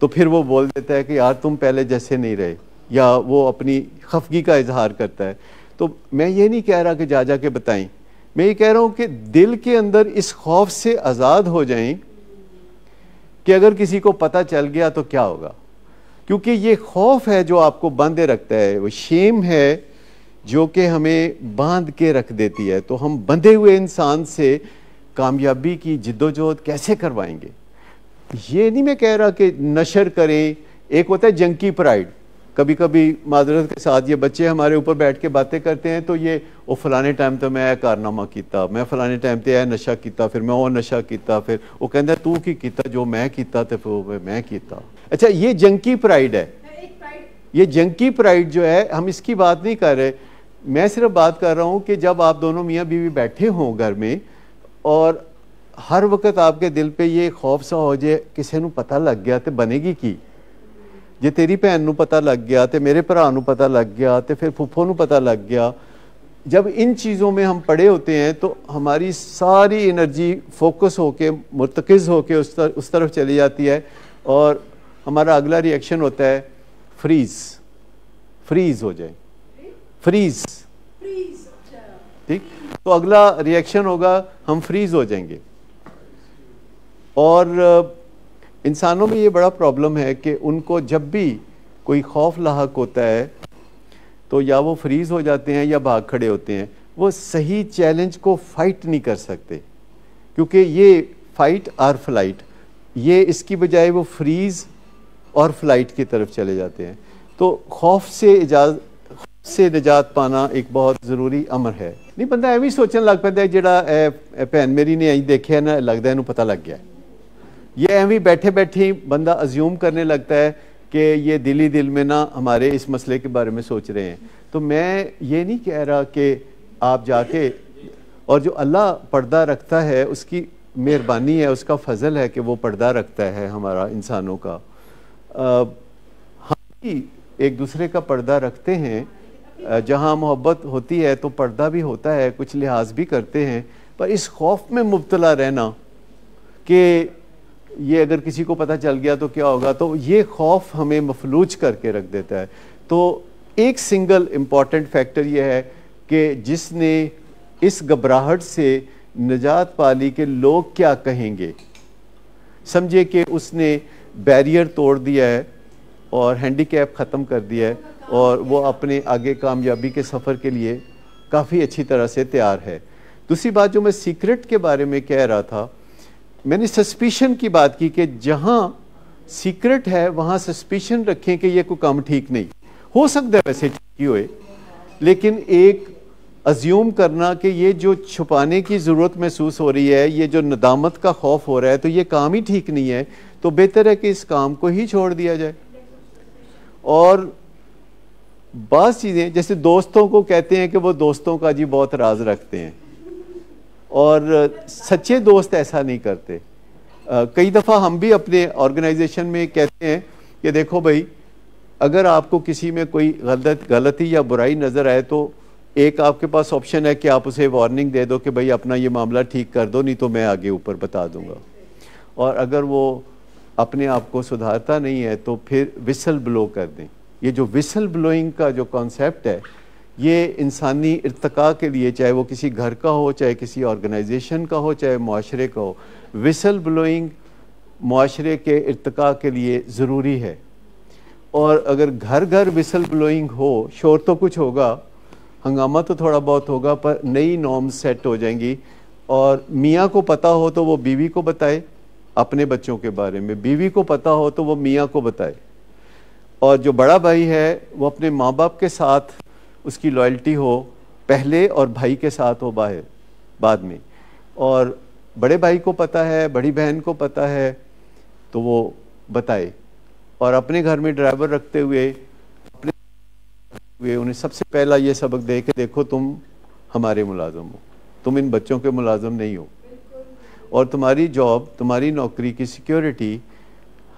तो फिर वो बोल देता है कि यार तुम पहले जैसे नहीं रहे, या वो अपनी खफगी का इजहार करता है। तो मैं ये नहीं कह रहा कि जा जा के बताएं, मैं ये कह रहा हूं कि दिल के अंदर इस खौफ से आज़ाद हो जाएं कि अगर किसी को पता चल गया तो क्या होगा। क्योंकि ये खौफ है जो आपको बांधे रखता है, वो शेम है जो कि हमें बांध के रख देती है। तो हम बंधे हुए इंसान से कामयाबी की जिद्दोजहद कैसे करवाएंगे? ये नहीं मैं कह रहा कि नशर करें। एक होता है जंकी प्राइड, कभी कभी माजरत के साथ ये बच्चे हमारे ऊपर बैठ के बातें करते हैं तो ये वो फलाने टाइम तो मैं कारनामा किया, मैं फलाने टाइम तो यह नशा किया, फिर मैं वो नशा किया, फिर वो कहता तू की किया जो मैं किया तो फिर मैं किया। अच्छा, ये जंकी प्राइड है। ये जंकी प्राइड जो है हम इसकी बात नहीं कर रहे, मैं सिर्फ बात कर रहा हूँ कि जब आप दोनों मियाँ बीवी बैठे हों घर में और हर वक्त आपके दिल पे ये खौफ सा हो जाए किसी को पता लग गया तो बनेगी की, जे तेरी भैन को पता लग गया तो मेरे भरा को पता लग गया तो फिर फुफो को पता लग गया। जब इन चीज़ों में हम पड़े होते हैं तो हमारी सारी एनर्जी फोकस होके मुर्तकिज़ होके उस तरफ चली जाती है और हमारा अगला रिएक्शन होता है फ्रीज हो जाए, फ्रीज। ठीक, तो अगला रिएक्शन होगा हम फ्रीज हो जाएंगे। और इंसानों में ये बड़ा प्रॉब्लम है कि उनको जब भी कोई खौफ लाहक होता है तो या वो फ्रीज हो जाते हैं या भाग खड़े होते हैं। वो सही चैलेंज को फाइट नहीं कर सकते क्योंकि ये फाइट और फ्लाइट, ये इसकी बजाय वो फ्रीज और फ्लाइट की तरफ चले जाते हैं। तो खौफ से निजात पाना एक बहुत ज़रूरी अमर है। नहीं बंदा एवं सोचने लग पैदा है जिहड़ा भैन मेरी ने अं देखिया ना लगता है इन्हूं पता लग गया। ये एवं बैठे बैठे बंदा अज्यूम करने लगता है कि ये दिल ही दिल में ना हमारे इस मसले के बारे में सोच रहे हैं। तो मैं ये नहीं कह रहा कि आप जाके, और जो अल्लाह पर्दा रखता है उसकी मेहरबानी है, उसका फजल है कि वो पर्दा रखता है हमारा इंसानों का। हम भी एक दूसरे का पर्दा रखते हैं, जहाँ मोहब्बत होती है तो पर्दा भी होता है, कुछ लिहाज भी करते हैं, पर इस खौफ में मुब्तला रहना कि ये अगर किसी को पता चल गया तो क्या होगा, तो ये खौफ हमें मफलूज करके रख देता है। तो एक सिंगल इम्पॉर्टेंट फैक्टर ये है कि जिसने इस घबराहट से निजात पाली कि लोग क्या कहेंगे, समझे कि उसने बैरियर तोड़ दिया है और हैंडीकैप ख़त्म कर दिया है और वो अपने आगे कामयाबी के सफ़र के लिए काफ़ी अच्छी तरह से तैयार है। दूसरी बात जो मैं सीक्रेट के बारे में कह रहा था, मैंने सस्पिशन की बात की कि जहाँ सीक्रेट है वहाँ सस्पिशन रखें कि ये कोई काम ठीक नहीं हो सकता है, वैसे ठीक ही होए, लेकिन एक अज्यूम करना कि ये जो छुपाने की ज़रूरत महसूस हो रही है, ये जो नदामत का खौफ हो रहा है, तो ये काम ही ठीक नहीं है, तो बेहतर है कि इस काम को ही छोड़ दिया जाए। और बाज़ चीज़ें जैसे दोस्तों को कहते हैं कि वो दोस्तों का जी बहुत राज रखते हैं, और सच्चे दोस्त ऐसा नहीं करते। कई दफ़ा हम भी अपने ऑर्गेनाइजेशन में कहते हैं कि देखो भाई, अगर आपको किसी में कोई गलती या बुराई नज़र आए तो एक आपके पास ऑप्शन है कि आप उसे वार्निंग दे दो कि भाई अपना ये मामला ठीक कर दो, नहीं तो मैं आगे ऊपर बता दूंगा। और अगर वो अपने आप को सुधारता नहीं है तो फिर विसल ब्लो कर दें। ये जो विसल ब्लोइंग का जो कॉन्सेप्ट है, ये इंसानी इर्तिका के लिए, चाहे वो किसी घर का हो, चाहे किसी ऑर्गेनाइजेशन का हो, चाहे मुआशरे का हो, विसल ब्लोइंग मुआशरे के इर्तिका के लिए ज़रूरी है। और अगर घर घर विसल ब्लोइंग हो, शोर तो कुछ होगा, हंगामा तो थोड़ा बहुत होगा, पर नई नॉर्म्स सेट हो जाएंगी। और मियाँ को पता हो तो वो बीवी को बताए अपने बच्चों के बारे में, बीवी को पता हो तो वो मियाँ को बताए, और जो बड़ा भाई है वो अपने माँ बाप के साथ उसकी लॉयल्टी हो पहले और भाई के साथ हो बाहर बाद में। और बड़े भाई को पता है, बड़ी बहन को पता है तो वो बताए। और अपने घर में ड्राइवर रखते हुए उन्हें सबसे पहला ये सबक दे के देखो तुम हमारे मुलाजम हो, तुम इन बच्चों के मुलाजम नहीं हो, और तुम्हारी जॉब, तुम्हारी नौकरी की सिक्योरिटी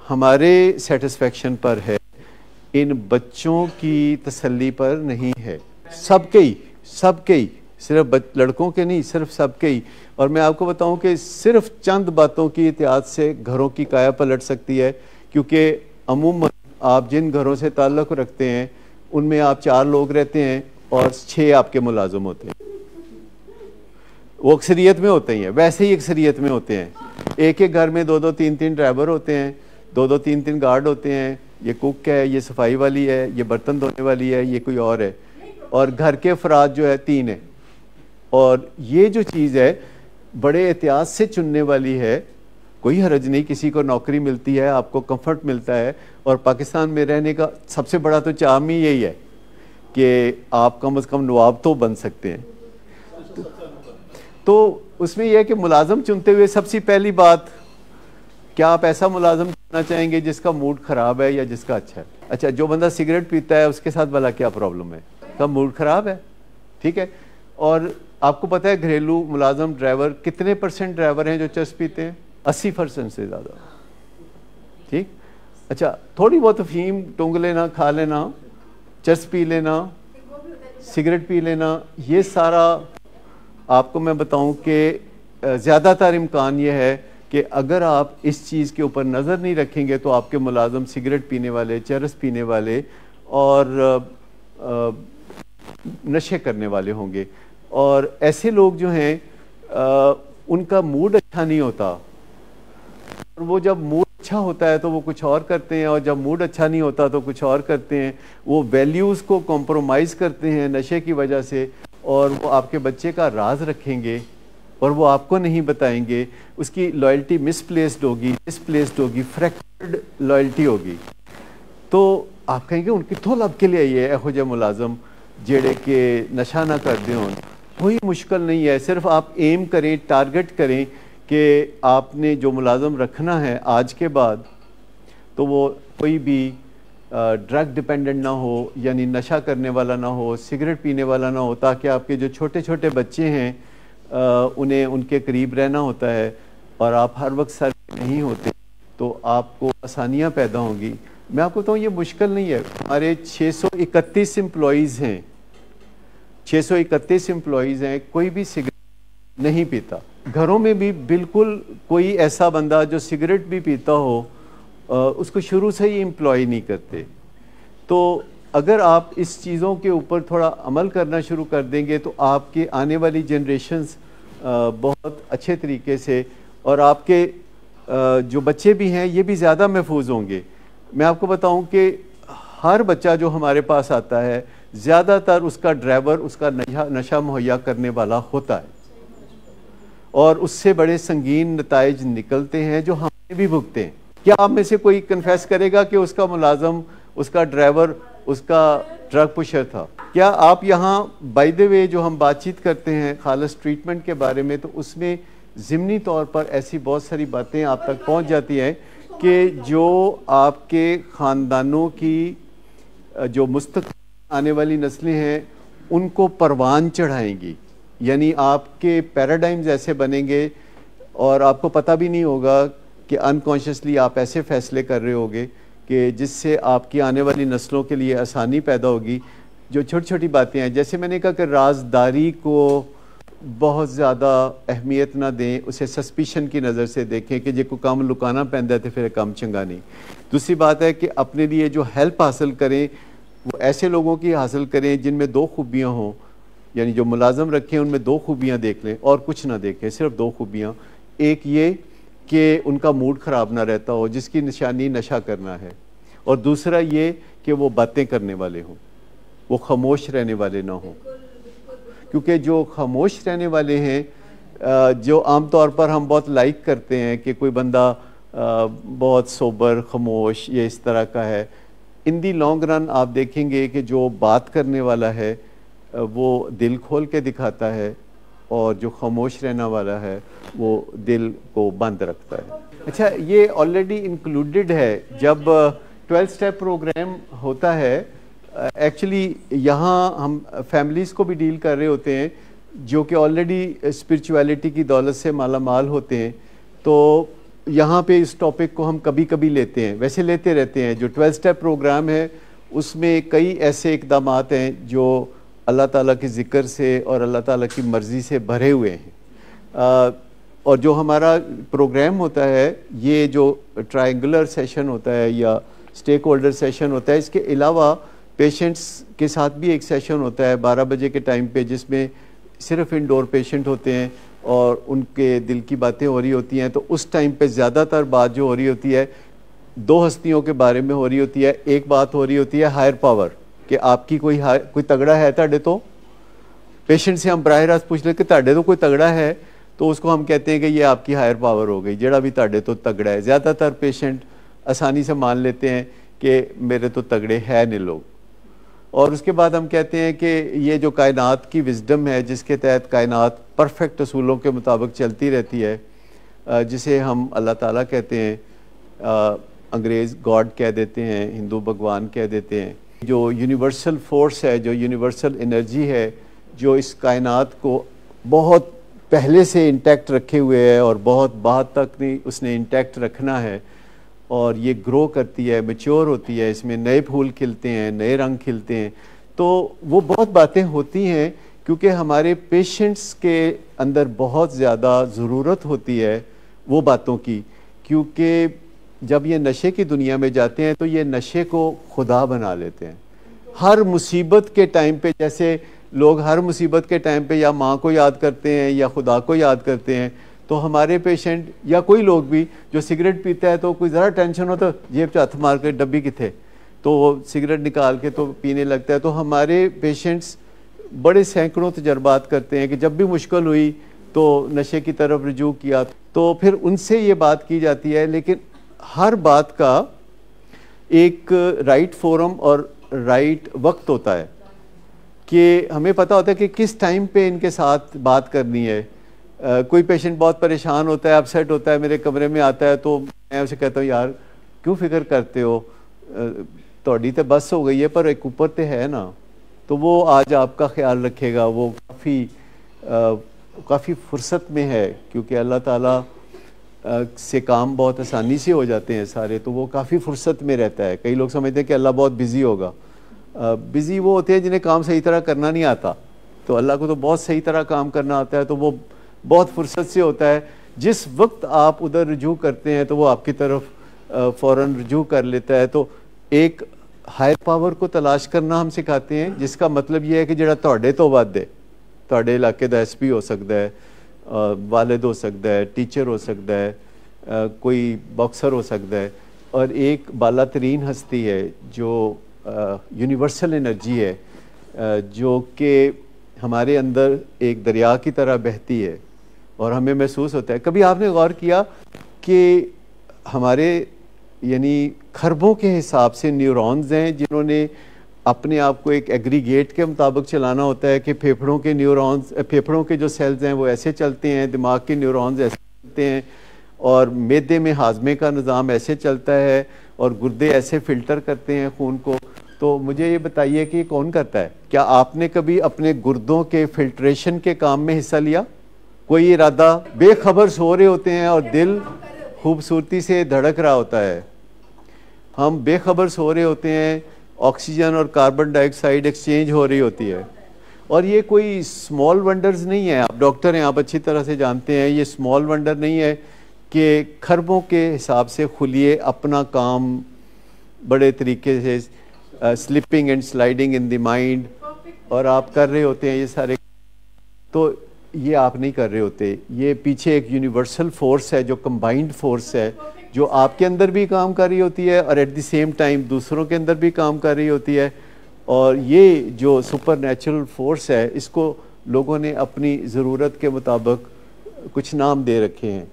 हमारे सेटिस्फेक्शन पर है, इन बच्चों की तसल्ली पर नहीं है। सबके ही सिर्फ लड़कों के नहीं, सिर्फ सबके ही। और मैं आपको बताऊं कि सिर्फ चंद बातों की एहतियात से घरों की काया पलट सकती है, क्योंकि अमूमन आप जिन घरों से ताल्लुक़ रखते हैं उनमें आप 4 लोग रहते हैं और 6 आपके मुलाजम होते हैं। वो अक्सरियत में होते ही हैं, वैसे ही अक्सरियत में होते हैं। एक एक घर में 2-2 3-3 ड्राइवर होते हैं, 2-2 3-3 गार्ड होते हैं, ये कुक है, ये सफाई वाली है, ये बर्तन धोने वाली है, ये कोई और है, और घर के अफराद जो है 3 है। और ये जो चीज़ है बड़े एहतियात से चुनने वाली है। कोई हरज नहीं, किसी को नौकरी मिलती है, आपको कंफर्ट मिलता है, और पाकिस्तान में रहने का सबसे बड़ा तो चाम ही यही है कि आप कम से कम नवाब तो बन सकते हैं। तो उसमें यह है कि मुलाजम चुनते हुए सबसे पहली बात, क्या आप ऐसा मुलाजम चुनना चाहेंगे जिसका मूड ख़राब है या जिसका अच्छा है? अच्छा, जो बंदा सिगरेट पीता है उसके साथ भला क्या प्रॉब्लम है? उसका मूड ख़राब है, ठीक है। और आपको पता है घरेलू मुलाजम ड्राइवर कितने % ड्राइवर हैं जो चर्स पीते हैं? 80% से ज़्यादा, ठीक। अच्छा, थोड़ी बहुत अफीम टूंग लेना, खा लेना, चर्स पी लेना, सिगरेट पी लेना, ये सारा आपको मैं बताऊं कि ज़्यादातर इम्कान ये है कि अगर आप इस चीज़ के ऊपर नज़र नहीं रखेंगे तो आपके मुलाजम सिगरेट पीने वाले, चरस पीने वाले और नशे करने वाले होंगे। और ऐसे लोग जो हैं उनका मूड अच्छा नहीं होता, और वो जब मूड अच्छा होता है तो वो कुछ और करते हैं, और जब मूड अच्छा नहीं होता तो कुछ और करते हैं। वो वैल्यूज़ को कॉम्प्रोमाइज़ करते हैं नशे की वजह से, और वो आपके बच्चे का राज रखेंगे और वो आपको नहीं बताएंगे। उसकी लॉयल्टी मिसप्लेस्ड होगी, फ्रैक्चर्ड लॉयल्टी होगी। तो आप कहेंगे उन कितों लब के लिए ये एहो जे मुलाजम जेड़े के नशा ना कर दें हों। कोई मुश्किल नहीं है, सिर्फ आप एम करें, टारगेट करें कि आपने जो मुलाजम रखना है आज के बाद, तो वो कोई भी ड्रग डिपेंडेंट ना हो, यानी नशा करने वाला ना हो, सिगरेट पीने वाला ना हो, ताकि आपके जो छोटे छोटे बच्चे हैं उन्हें उनके करीब रहना होता है, और आप हर वक्त सर नहीं होते तो आपको आसानियाँ पैदा होंगी। मैं आपको बताऊं ये मुश्किल नहीं है। हमारे 631 एम्प्लॉयज़ हैं, 631 एम्प्लॉयज़ हैं, कोई भी सिगरेट नहीं पीता। घरों में भी बिल्कुल कोई ऐसा बंदा जो सिगरेट भी पीता हो उसको शुरू से ही एम्प्लॉय नहीं करते। तो अगर आप इस चीज़ों के ऊपर थोड़ा अमल करना शुरू कर देंगे तो आपके आने वाली जनरेशन्स बहुत अच्छे तरीके से, और आपके जो बच्चे भी हैं ये भी ज़्यादा महफूज होंगे। मैं आपको बताऊं कि हर बच्चा जो हमारे पास आता है ज़्यादातर उसका ड्राइवर उसका नशा मुहैया करने वाला होता है, और उससे बड़े संगीन नताइज निकलते हैं जो हमने भी भुगते हैं। क्या आप में से कोई कन्फेस करेगा कि उसका मुलाजम, उसका ड्राइवर, उसका ड्रग पुशर था? क्या आप यहाँ बाय द वे जो हम बातचीत करते हैं खालिस ट्रीटमेंट के बारे में, तो उसमें ज़िमनी तौर पर ऐसी बहुत सारी बातें आप तक पहुँच जाती हैं कि जो आपके ख़ानदानों की जो मुस्तक़बिल आने वाली नस्लें हैं उनको परवान चढ़ाएंगी। यानी आपके पैराडाइम्स ऐसे बनेंगे और आपको पता भी नहीं होगा कि अनकॉन्शियसली आप ऐसे फ़ैसले कर रहे होगे कि जिससे आपकी आने वाली नस्लों के लिए आसानी पैदा होगी। जो छोटी छोटी बातें हैं, जैसे मैंने कहा कि राजदारी को बहुत ज़्यादा अहमियत ना दें, उसे सस्पिशन की नज़र से देखें कि जो को काम लुकाना पैंदा है तो फिर काम चंगा नहीं। दूसरी बात है कि अपने लिए जो हेल्प हासिल करें वो ऐसे लोगों की हासिल करें जिनमें दो खूबियाँ हों, यानी जो मुलाजम रखें उनमें दो खूबियाँ देख लें और कुछ ना देखें, सिर्फ दो खूबियाँ। एक ये कि उनका मूड ख़राब ना रहता हो जिसकी निशानी नशा करना है, और दूसरा ये कि वो बातें करने वाले हों, वो खामोश रहने वाले ना हों। क्योंकि जो खामोश रहने वाले हैं, जो आम तौर पर हम बहुत लाइक करते हैं कि कोई बंदा बहुत सोबर खामोश ये इस तरह का है, इन दी लॉन्ग रन आप देखेंगे कि जो बात करने वाला है वो दिल खोल के दिखाता है, और जो खामोश रहने वाला है वो दिल को बंद रखता है। अच्छा, ये ऑलरेडी इंक्लूडेड है जब 12 स्टेप प्रोग्राम होता है। एक्चुअली यहाँ हम फैमिलीज़ को भी डील कर रहे होते हैं जो कि ऑलरेडी स्पिरिचुअलिटी की दौलत से माला माल होते हैं, तो यहाँ पे इस टॉपिक को हम कभी कभी लेते हैं, वैसे लेते रहते हैं। जो 12 स्टेप प्रोग्राम है उसमें कई ऐसे इक़दामात हैं जो अल्लाह ताला के ज़िक्र से और अल्लाह ताला की मर्ज़ी से भरे हुए हैं। और जो हमारा प्रोग्राम होता है, ये जो ट्रायंगुलर सेशन होता है या स्टेक होल्डर सेशन होता है, इसके अलावा पेशेंट्स के साथ भी एक सेशन होता है 12 बजे के टाइम पे, जिसमें सिर्फ इंडोर पेशेंट होते हैं और उनके दिल की बातें हो रही होती हैं। तो उस टाइम पे ज़्यादातर बात जो हो रही होती है दो हस्तियों के बारे में हो रही होती है। एक बात हो रही होती है हायर पावर, कि आपकी कोई तगड़ा है ताड़े तो। पेशेंट से हम बराह रास्त पूछ ले कि ताड़े तो कोई तगड़ा है, तो उसको हम कहते हैं कि ये आपकी हायर पावर हो गई, जेड़ा भी ताड़े तो तगड़ा है। ज़्यादातर पेशेंट आसानी से मान लेते हैं कि मेरे तो तगड़े है नहीं लोग। और उसके बाद हम कहते हैं कि ये जो कायनात की विजडम है जिसके तहत कायनात परफेक्ट असूलों के मुताबिक चलती रहती है, जिसे हम अल्लाह ताला कहते हैं, अंग्रेज़ गॉड कह देते हैं, हिंदू भगवान कह देते हैं। जो यूनिवर्सल फोर्स है, जो यूनिवर्सल एनर्जी है, जो इस कायनात को बहुत पहले से इंटैक्ट रखे हुए है और बहुत बाद तक नहीं उसने इंटैक्ट रखना है, और ये ग्रो करती है, मैच्योर होती है, इसमें नए फूल खिलते हैं, नए रंग खिलते हैं। तो वो बहुत बातें होती हैं क्योंकि हमारे पेशेंट्स के अंदर बहुत ज़्यादा ज़रूरत होती है वो बातों की, क्योंकि जब ये नशे की दुनिया में जाते हैं तो ये नशे को खुदा बना लेते हैं। हर मुसीबत के टाइम पे, जैसे लोग हर मुसीबत के टाइम पे या माँ को याद करते हैं या खुदा को याद करते हैं, तो हमारे पेशेंट या कोई लोग भी जो सिगरेट पीता है तो कोई ज़रा टेंशन हो तो जेब से हाथ मार के डब्बी किथे, तो वो सिगरेट निकाल के तो पीने लगता है। तो हमारे पेशेंट्स बड़े सैकड़ों तजर्बात करते हैं कि जब भी मुश्किल हुई तो नशे की तरफ रुजू किया, तो फिर उनसे ये बात की जाती है। लेकिन हर बात का एक राइट फोरम और राइट वक्त होता है कि हमें पता होता है कि किस टाइम पे इनके साथ बात करनी है। कोई पेशेंट बहुत परेशान होता है, अपसेट होता है, मेरे कमरे में आता है, तो मैं उसे कहता हूँ यार क्यों फिक्र करते हो, थोड़ी तो बस हो गई है पर एक ऊपर तो है ना, तो वो आज आपका ख्याल रखेगा। वो काफ़ी फुर्सत में है क्योंकि अल्लाह ताला से काम बहुत आसानी से हो जाते हैं सारे, तो वो काफ़ी फुर्सत में रहता है। कई लोग समझते हैं कि अल्लाह बहुत बिज़ी होगा। बिज़ी वो होते हैं जिन्हें काम सही तरह करना नहीं आता, तो अल्लाह को तो बहुत सही तरह काम करना आता है, तो वो बहुत फुर्सत से होता है। जिस वक्त आप उधर रुजू करते हैं तो वो आपकी तरफ फ़ौरन रुजू कर लेता है। तो एक हायर पावर को तलाश करना हम सिखाते हैं, जिसका मतलब ये है कि जरा तोड़े तो वादे तोड़े इलाके का SP हो सकता है, वालिद हो सकता है, टीचर हो सकता है, कोई बॉक्सर हो सकता है, और एक बाला तरीन हस्ती है जो यूनिवर्सल एनर्जी है, जो कि हमारे अंदर एक दरिया की तरह बहती है और हमें महसूस होता है। कभी आपने गौर किया कि हमारे यानी खरबों के हिसाब से न्यूरॉन्स हैं जिन्होंने अपने आप को एक एग्रीगेट के मुताबिक चलाना होता है कि फेफड़ों के न्यूरॉन्स, फेफड़ों के जो सेल्स हैं वो ऐसे चलते हैं, दिमाग के न्यूरॉन्स ऐसे चलते हैं, और मैदे में हाजमे का निज़ाम ऐसे चलता है, और गुर्दे ऐसे फ़िल्टर करते हैं खून को। तो मुझे ये बताइए कि कौन करता है? क्या आपने कभी अपने गुर्दों के फिल्ट्रेशन के काम में हिस्सा लिया? कोई इरादा, बेखबर सो रहे होते हैं और दिल खूबसूरती से धड़क रहा होता है। हम बेखबर सो रहे होते हैं, ऑक्सीजन और कार्बन डाइऑक्साइड एक्सचेंज हो रही होती है, और ये कोई स्मॉल वंडर्स नहीं है। आप डॉक्टर हैं, आप अच्छी तरह से जानते हैं, ये स्मॉल वंडर नहीं है कि खरबों के हिसाब से खुलिए अपना काम बड़े तरीके से slipping and sliding in the mind, और आप कर रहे होते हैं ये सारे। तो ये आप नहीं कर रहे होते, ये पीछे एक यूनिवर्सल फोर्स है जो कंबाइंड फोर्स है, जो आपके अंदर भी काम कर रही होती है और एट द सेम टाइम दूसरों के अंदर भी काम कर रही होती है। और ये जो सुपर नेचुरल फोर्स है, इसको लोगों ने अपनी ज़रूरत के मुताबिक कुछ नाम दे रखे हैं,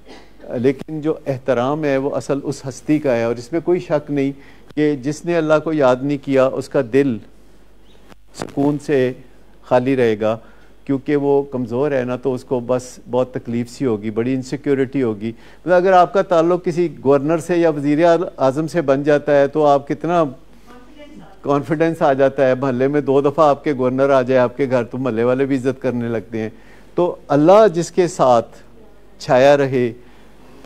लेकिन जो एहतराम है वो असल उस हस्ती का है। और इसमें कोई शक नहीं कि जिसने अल्लाह को याद नहीं किया उसका दिल सुकून से खाली रहेगा, क्योंकि वो कमज़ोर है ना, तो उसको बस बहुत तकलीफ सी होगी, बड़ी इनसिक्योरिटी होगी। मतलब अगर आपका ताल्लुक़ किसी गवर्नर से या वज़ीर आज़म से बन जाता है तो आप कितना कॉन्फिडेंस आ जाता है। महल्ले में 2 दफ़ा आपके गवर्नर आ जाए आपके घर, तो महल्ले वाले भी इज़्ज़त करने लगते हैं। तो अल्लाह जिसके साथ छाया रहे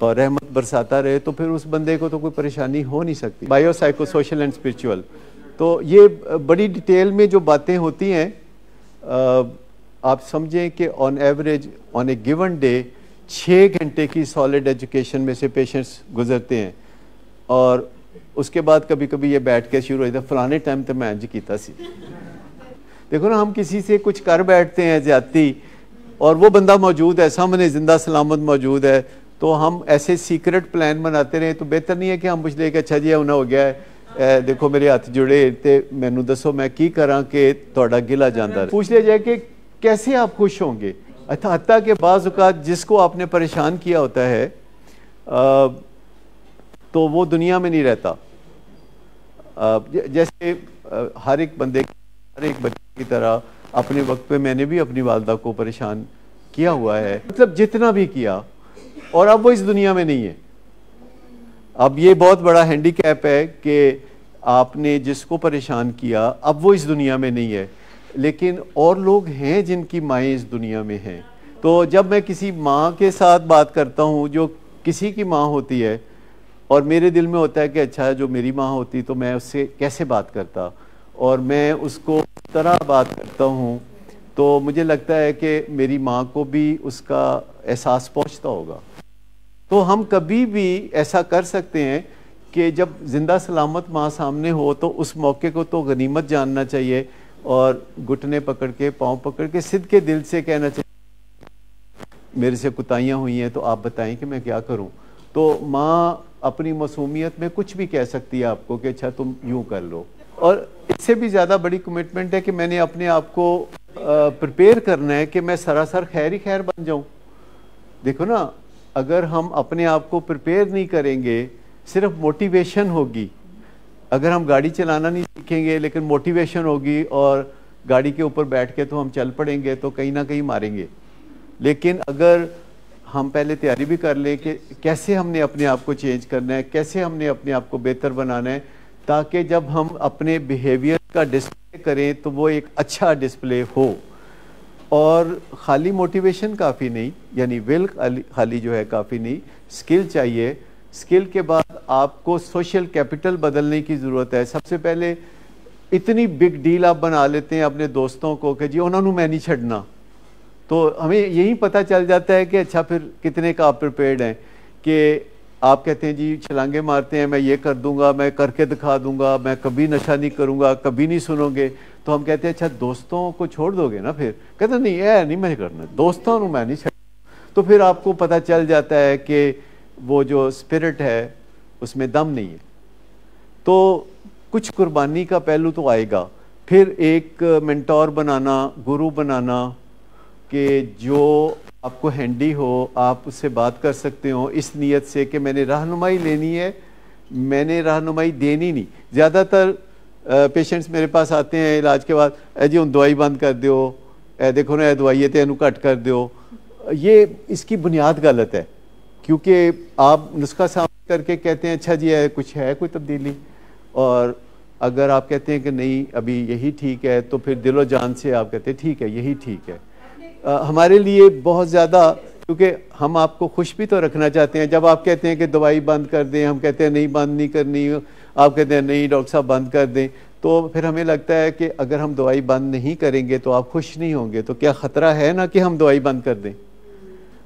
और रहमत बरसाता रहे, तो फिर उस बंदे को तो कोई परेशानी हो नहीं सकती। Bio psycho social and spiritual, तो ये बड़ी डिटेल में जो बातें होती हैं, आप समझें कि on average on A given day 6 घंटे की सॉलिड एजुकेशन में से पेशेंट्स गुजरते हैं, और उसके बाद कभी कभी ये बैठ के शुरू हो जाता है फलाने टाइम तो मैं इंज कीता सी। देखो ना, हम किसी से कुछ कर बैठते हैं ज्यादती, और वो बंदा मौजूद है सामने, जिंदा सलामत मौजूद है, तो हम ऐसे सीक्रेट प्लान बनाते रहे। तो बेहतर नहीं है कि हम पूछ लें कि अच्छा जी उन्हें हो गया है, देखो मेरे हाथ जुड़े तो मैनू दसो मैं की करा कि तुहाडा गिला जांदा। पूछ लिया जाए कि कैसे आप खुश होंगे। हत्ता के बाज़ औक़ात जिसको आपने परेशान किया होता है तो वो दुनिया में नहीं रहता। जैसे हर एक बंदे, हर एक बच्चे की तरह अपने वक्त पे मैंने भी अपनी वालदा को परेशान किया हुआ है, मतलब जितना भी किया, और अब वो इस दुनिया में नहीं है। अब ये बहुत बड़ा हैंडीकैप है कि आपने जिसको परेशान किया अब वो इस दुनिया में नहीं है, लेकिन और लोग हैं जिनकी माएँ इस दुनिया में हैं। तो जब मैं किसी माँ के साथ बात करता हूँ जो किसी की माँ होती है, और मेरे दिल में होता है कि अच्छा जो मेरी माँ होती तो मैं उससे कैसे बात करता, और मैं उसको इस तरह बात करता हूँ, तो मुझे लगता है कि मेरी माँ को भी उसका एहसास पहुँचता होगा। तो हम कभी भी ऐसा कर सकते हैं कि जब जिंदा सलामत माँ सामने हो तो उस मौके को तो गनीमत जानना चाहिए, और घुटने पकड़ के, पाँव पकड़ के सिद्ध के दिल से कहना चाहिए मेरे से कुताहियाँ हुई हैं तो आप बताएं कि मैं क्या करूं। तो माँ अपनी मासूमियत में कुछ भी कह सकती है आपको कि अच्छा तुम यूं कर लो। और इससे भी ज़्यादा बड़ी कमिटमेंट है कि मैंने अपने आप को प्रिपेयर करना है कि मैं सरासर खैर ही खैर बन जाऊं। देखो ना, अगर हम अपने आप को प्रिपेयर नहीं करेंगे, सिर्फ मोटिवेशन होगी। अगर हम गाड़ी चलाना नहीं सीखेंगे लेकिन मोटिवेशन होगी और गाड़ी के ऊपर बैठ के तो हम चल पड़ेंगे, तो कहीं ना कहीं मारेंगे। लेकिन अगर हम पहले तैयारी भी कर लें कि कैसे हमने अपने आप को चेंज करना है, कैसे हमने अपने आप को बेहतर बनाना है, ताकि जब हम अपने बिहेवियर का डिस्प्ले करें तो वो एक अच्छा डिस्प्ले हो। और ख़ाली मोटिवेशन काफ़ी नहीं, यानी विल खाली जो है काफ़ी नहीं, स्किल चाहिए। स्किल के बाद आपको सोशल कैपिटल बदलने की ज़रूरत है। सबसे पहले इतनी बिग डील आप बना लेते हैं अपने दोस्तों को कि जी उन्होंने मैं नहीं छड़ना, तो हमें यही पता चल जाता है कि अच्छा फिर कितने का आप प्रिपेयर्ड हैं। कि आप कहते हैं जी छलांगे मारते हैं, मैं ये कर दूंगा, मैं करके दिखा दूंगा, मैं कभी नशा नहीं करूंगा, कभी नहीं सुनोगे। तो हम कहते हैं अच्छा दोस्तों को छोड़ दोगे ना? फिर कहते नहीं है नहीं मैं करना, दोस्तों को मैं नहीं छड़। तो फिर आपको पता चल जाता है कि वो जो स्पिरिट है उसमें दम नहीं है। तो कुछ कुर्बानी का पहलू तो आएगा। फिर एक मेंटोर बनाना, गुरु बनाना, कि जो आपको हैंडी हो, आप उससे बात कर सकते हो इस नीयत से कि मैंने रहनुमाई लेनी है, मैंने रहनुमाई देनी नहीं। ज़्यादातर पेशेंट्स मेरे पास आते हैं इलाज के बाद, जी उन दवाई बंद कर दो, देखो ना दवाई तो इनू घट कर दो। ये इसकी बुनियाद गलत है, क्योंकि आप नुस्खा सामने करके कहते हैं अच्छा जी है कुछ है कोई तब्दीली, और अगर आप कहते हैं कि नहीं अभी यही ठीक है, तो फिर दिलो जान से आप कहते हैं ठीक है यही ठीक है। हमारे लिए बहुत ज़्यादा, क्योंकि हम आपको खुश भी तो रखना चाहते हैं। जब आप कहते हैं कि दवाई बंद कर दें, हम कहते हैं नहीं बंद नहीं करनी, आप कहते हैं नहीं डॉक्टर साहब बंद कर दें, तो फिर हमें लगता है कि अगर हम दवाई बंद नहीं करेंगे तो आप खुश नहीं होंगे। तो क्या ख़तरा है ना कि हम दवाई बंद कर दें?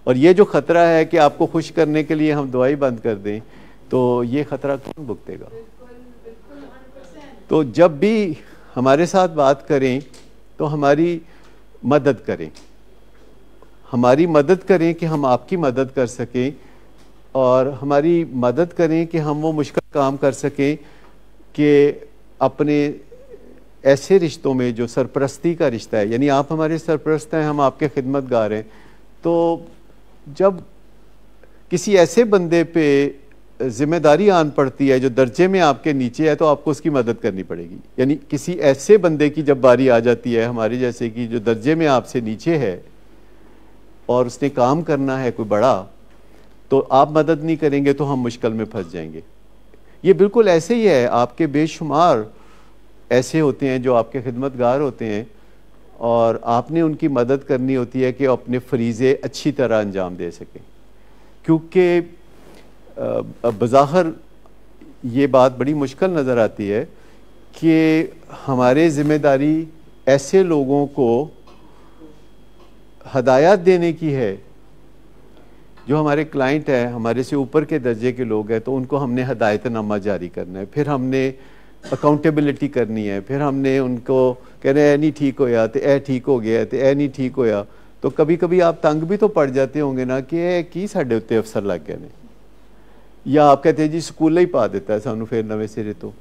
और ये जो ख़तरा है कि आपको खुश करने के लिए हम दवाई बंद कर दें, तो ये ख़तरा कौन भुगतेगा? तो जब भी हमारे साथ बात करें तो हमारी मदद करें, हमारी मदद करें कि हम आपकी मदद कर सकें, और हमारी मदद करें कि हम वो मुश्किल काम कर सकें कि अपने ऐसे रिश्तों में जो सरपरस्ती का रिश्ता है, यानी आप हमारे सरपरस्त हैं, हम आपके खिदमतगार हैं। तो जब किसी ऐसे बंदे पे जिम्मेदारी आन पड़ती है जो दर्जे में आपके नीचे है, तो आपको उसकी मदद करनी पड़ेगी। यानी किसी ऐसे बंदे की जब बारी आ जाती है हमारे जैसे की, जो दर्जे में आपसे नीचे है और उसने काम करना है कोई बड़ा, तो आप मदद नहीं करेंगे तो हम मुश्किल में फंस जाएंगे। ये बिल्कुल ऐसे ही है, आपके बेशुमार ऐसे होते हैं जो आपके खिदमतगार होते हैं, और आपने उनकी मदद करनी होती है कि अपने फरीज़े अच्छी तरह अंजाम दे सकें। क्योंकि बज़ाहिर ये बात बड़ी मुश्किल नज़र आती है कि हमारे ज़िम्मेदारी ऐसे लोगों को हदायत देने की है जो हमारे क्लाइंट हैं, हमारे से ऊपर के दर्जे के लोग हैं, तो उनको हमने हदायतनामा जारी करना है, फिर हमने अकाउंटेबिलिटी करनी है, फिर हमने उनको कहना है नहीं ठीक होया तो ए ठीक हो गया, तो ए नहीं ठीक होया। तो कभी कभी आप तंग भी तो पड़ जाते होंगे ना कि ए की साढ़े उत्ते अफसर लग गए ने, या आप कहते हैं जी स्कूल ही पा देता है सानू फिर नवे सिरे तो।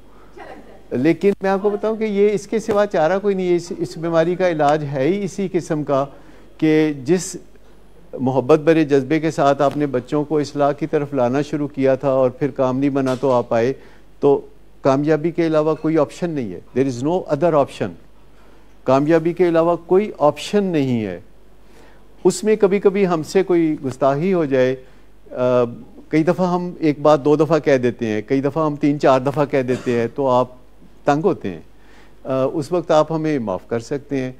लेकिन मैं आपको बताऊं कि ये इसके सिवा चारा कोई नहीं है। इस बीमारी का इलाज है ही इसी किस्म का कि जिस मोहब्बत भरे जज्बे के साथ आपने बच्चों को इस्लाह की तरफ लाना शुरू किया था और फिर काम नहीं बना तो आप आए, तो कामयाबी के अलावा कोई ऑप्शन नहीं है। There is no other option. कामयाबी के अलावा कोई ऑप्शन नहीं है। उसमें कभी कभी हमसे कोई गुस्ताही हो जाए, कई दफ़ा हम एक बात 2 दफ़ा कह देते हैं, कई दफ़ा हम 3-4 दफ़ा कह देते हैं, तो आप तंग होते हैं। उस वक्त आप हमें माफ़ कर सकते हैं।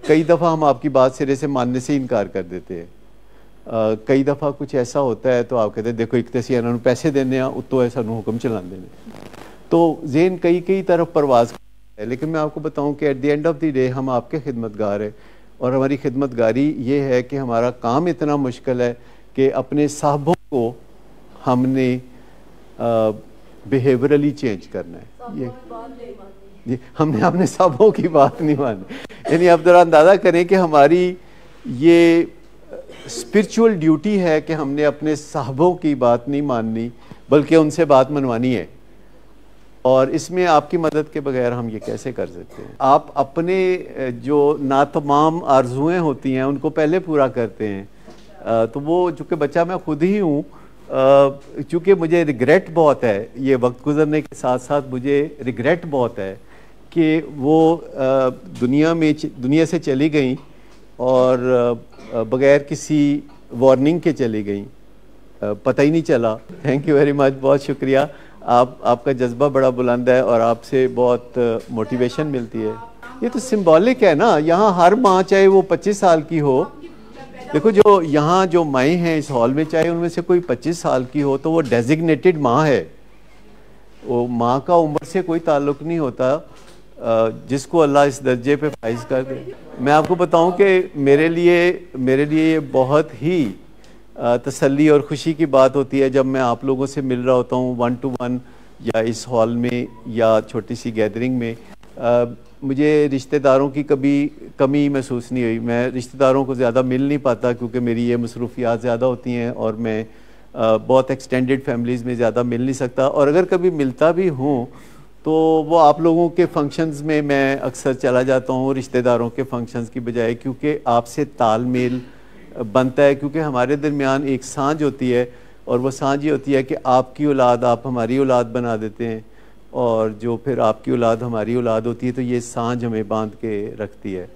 कई दफ़ा हम आपकी बात सिरे से मानने से इनकार कर देते हैं। कई दफ़ा कुछ ऐसा होता है तो आप कहते हैं देखो एक तो इन्होंने पैसे देने उत्तों है सानू हुक्म चला देने, तो जेन कई तरफ परवाज है। लेकिन मैं आपको बताऊं कि at the end of the day हम आपके खिदमतगार हैं, और हमारी खिदमतगारी ये है कि हमारा काम इतना मुश्किल है कि अपने साहबों को हमने बिहेवियरली चेंज करना है। ये हमने अपने साहबों की बात नहीं मानी। यानी आप जरा अंदाज़ा करें कि हमारी ये स्पिरिचुअल ड्यूटी है कि हमने अपने साहबों की बात नहीं माननी बल्कि उनसे बात मनवानी है, और इसमें आपकी मदद के बगैर हम ये कैसे कर सकते हैं। आप अपने जो नातमाम आरजुएँ होती हैं उनको पहले पूरा करते हैं। तो वो चूँकि बच्चा मैं खुद ही हूँ, चूँकि मुझे रिग्रेट बहुत है, ये वक्त गुजरने के साथ साथ मुझे रिग्रेट बहुत है कि वो दुनिया से चली गई और बग़ैर किसी वार्निंग के चली गई, पता ही नहीं चला। थैंक यू वेरी मच, बहुत शुक्रिया। आपका जज्बा बड़ा बुलंद है और आपसे बहुत मोटिवेशन मिलती है। ये तो सिंबॉलिक है ना। यहाँ हर माँ चाहे वो 25 साल की हो, देखो जो यहाँ जो माएँ हैं इस हॉल में, चाहे उनमें से कोई 25 साल की हो तो वो डेजिग्नेटेड माँ है। वो माँ का उम्र से कोई ताल्लुक नहीं होता, जिसको अल्लाह इस दर्जे पे फाइज कर दे। मैं आपको बताऊं कि मेरे लिए ये बहुत ही तसल्ली और ख़ुशी की बात होती है जब मैं आप लोगों से मिल रहा होता हूँ 1 to 1 या इस हॉल में या छोटी सी गैदरिंग में। मुझे रिश्तेदारों की कभी कमी महसूस नहीं हुई। मैं रिश्तेदारों को ज़्यादा मिल नहीं पाता क्योंकि मेरी ये मसरूफियात ज़्यादा होती हैं और मैं बहुत एक्सटेंडेड फैमिलीज़ में ज़्यादा मिल नहीं सकता। और अगर कभी मिलता भी हूँ तो वो आप लोगों के फंक्शंस में मैं अक्सर चला जाता हूँ रिश्तेदारों के फंक्शंस की बजाय, क्योंकि आपसे तालमेल बनता है। क्योंकि हमारे दरमियान एक सांझ होती है और वो सांझ ये होती है कि आपकी औलाद आप हमारी औलाद बना देते हैं और जो फिर आपकी औलाद हमारी औलाद होती है, तो ये सांझ हमें बांध के रखती है।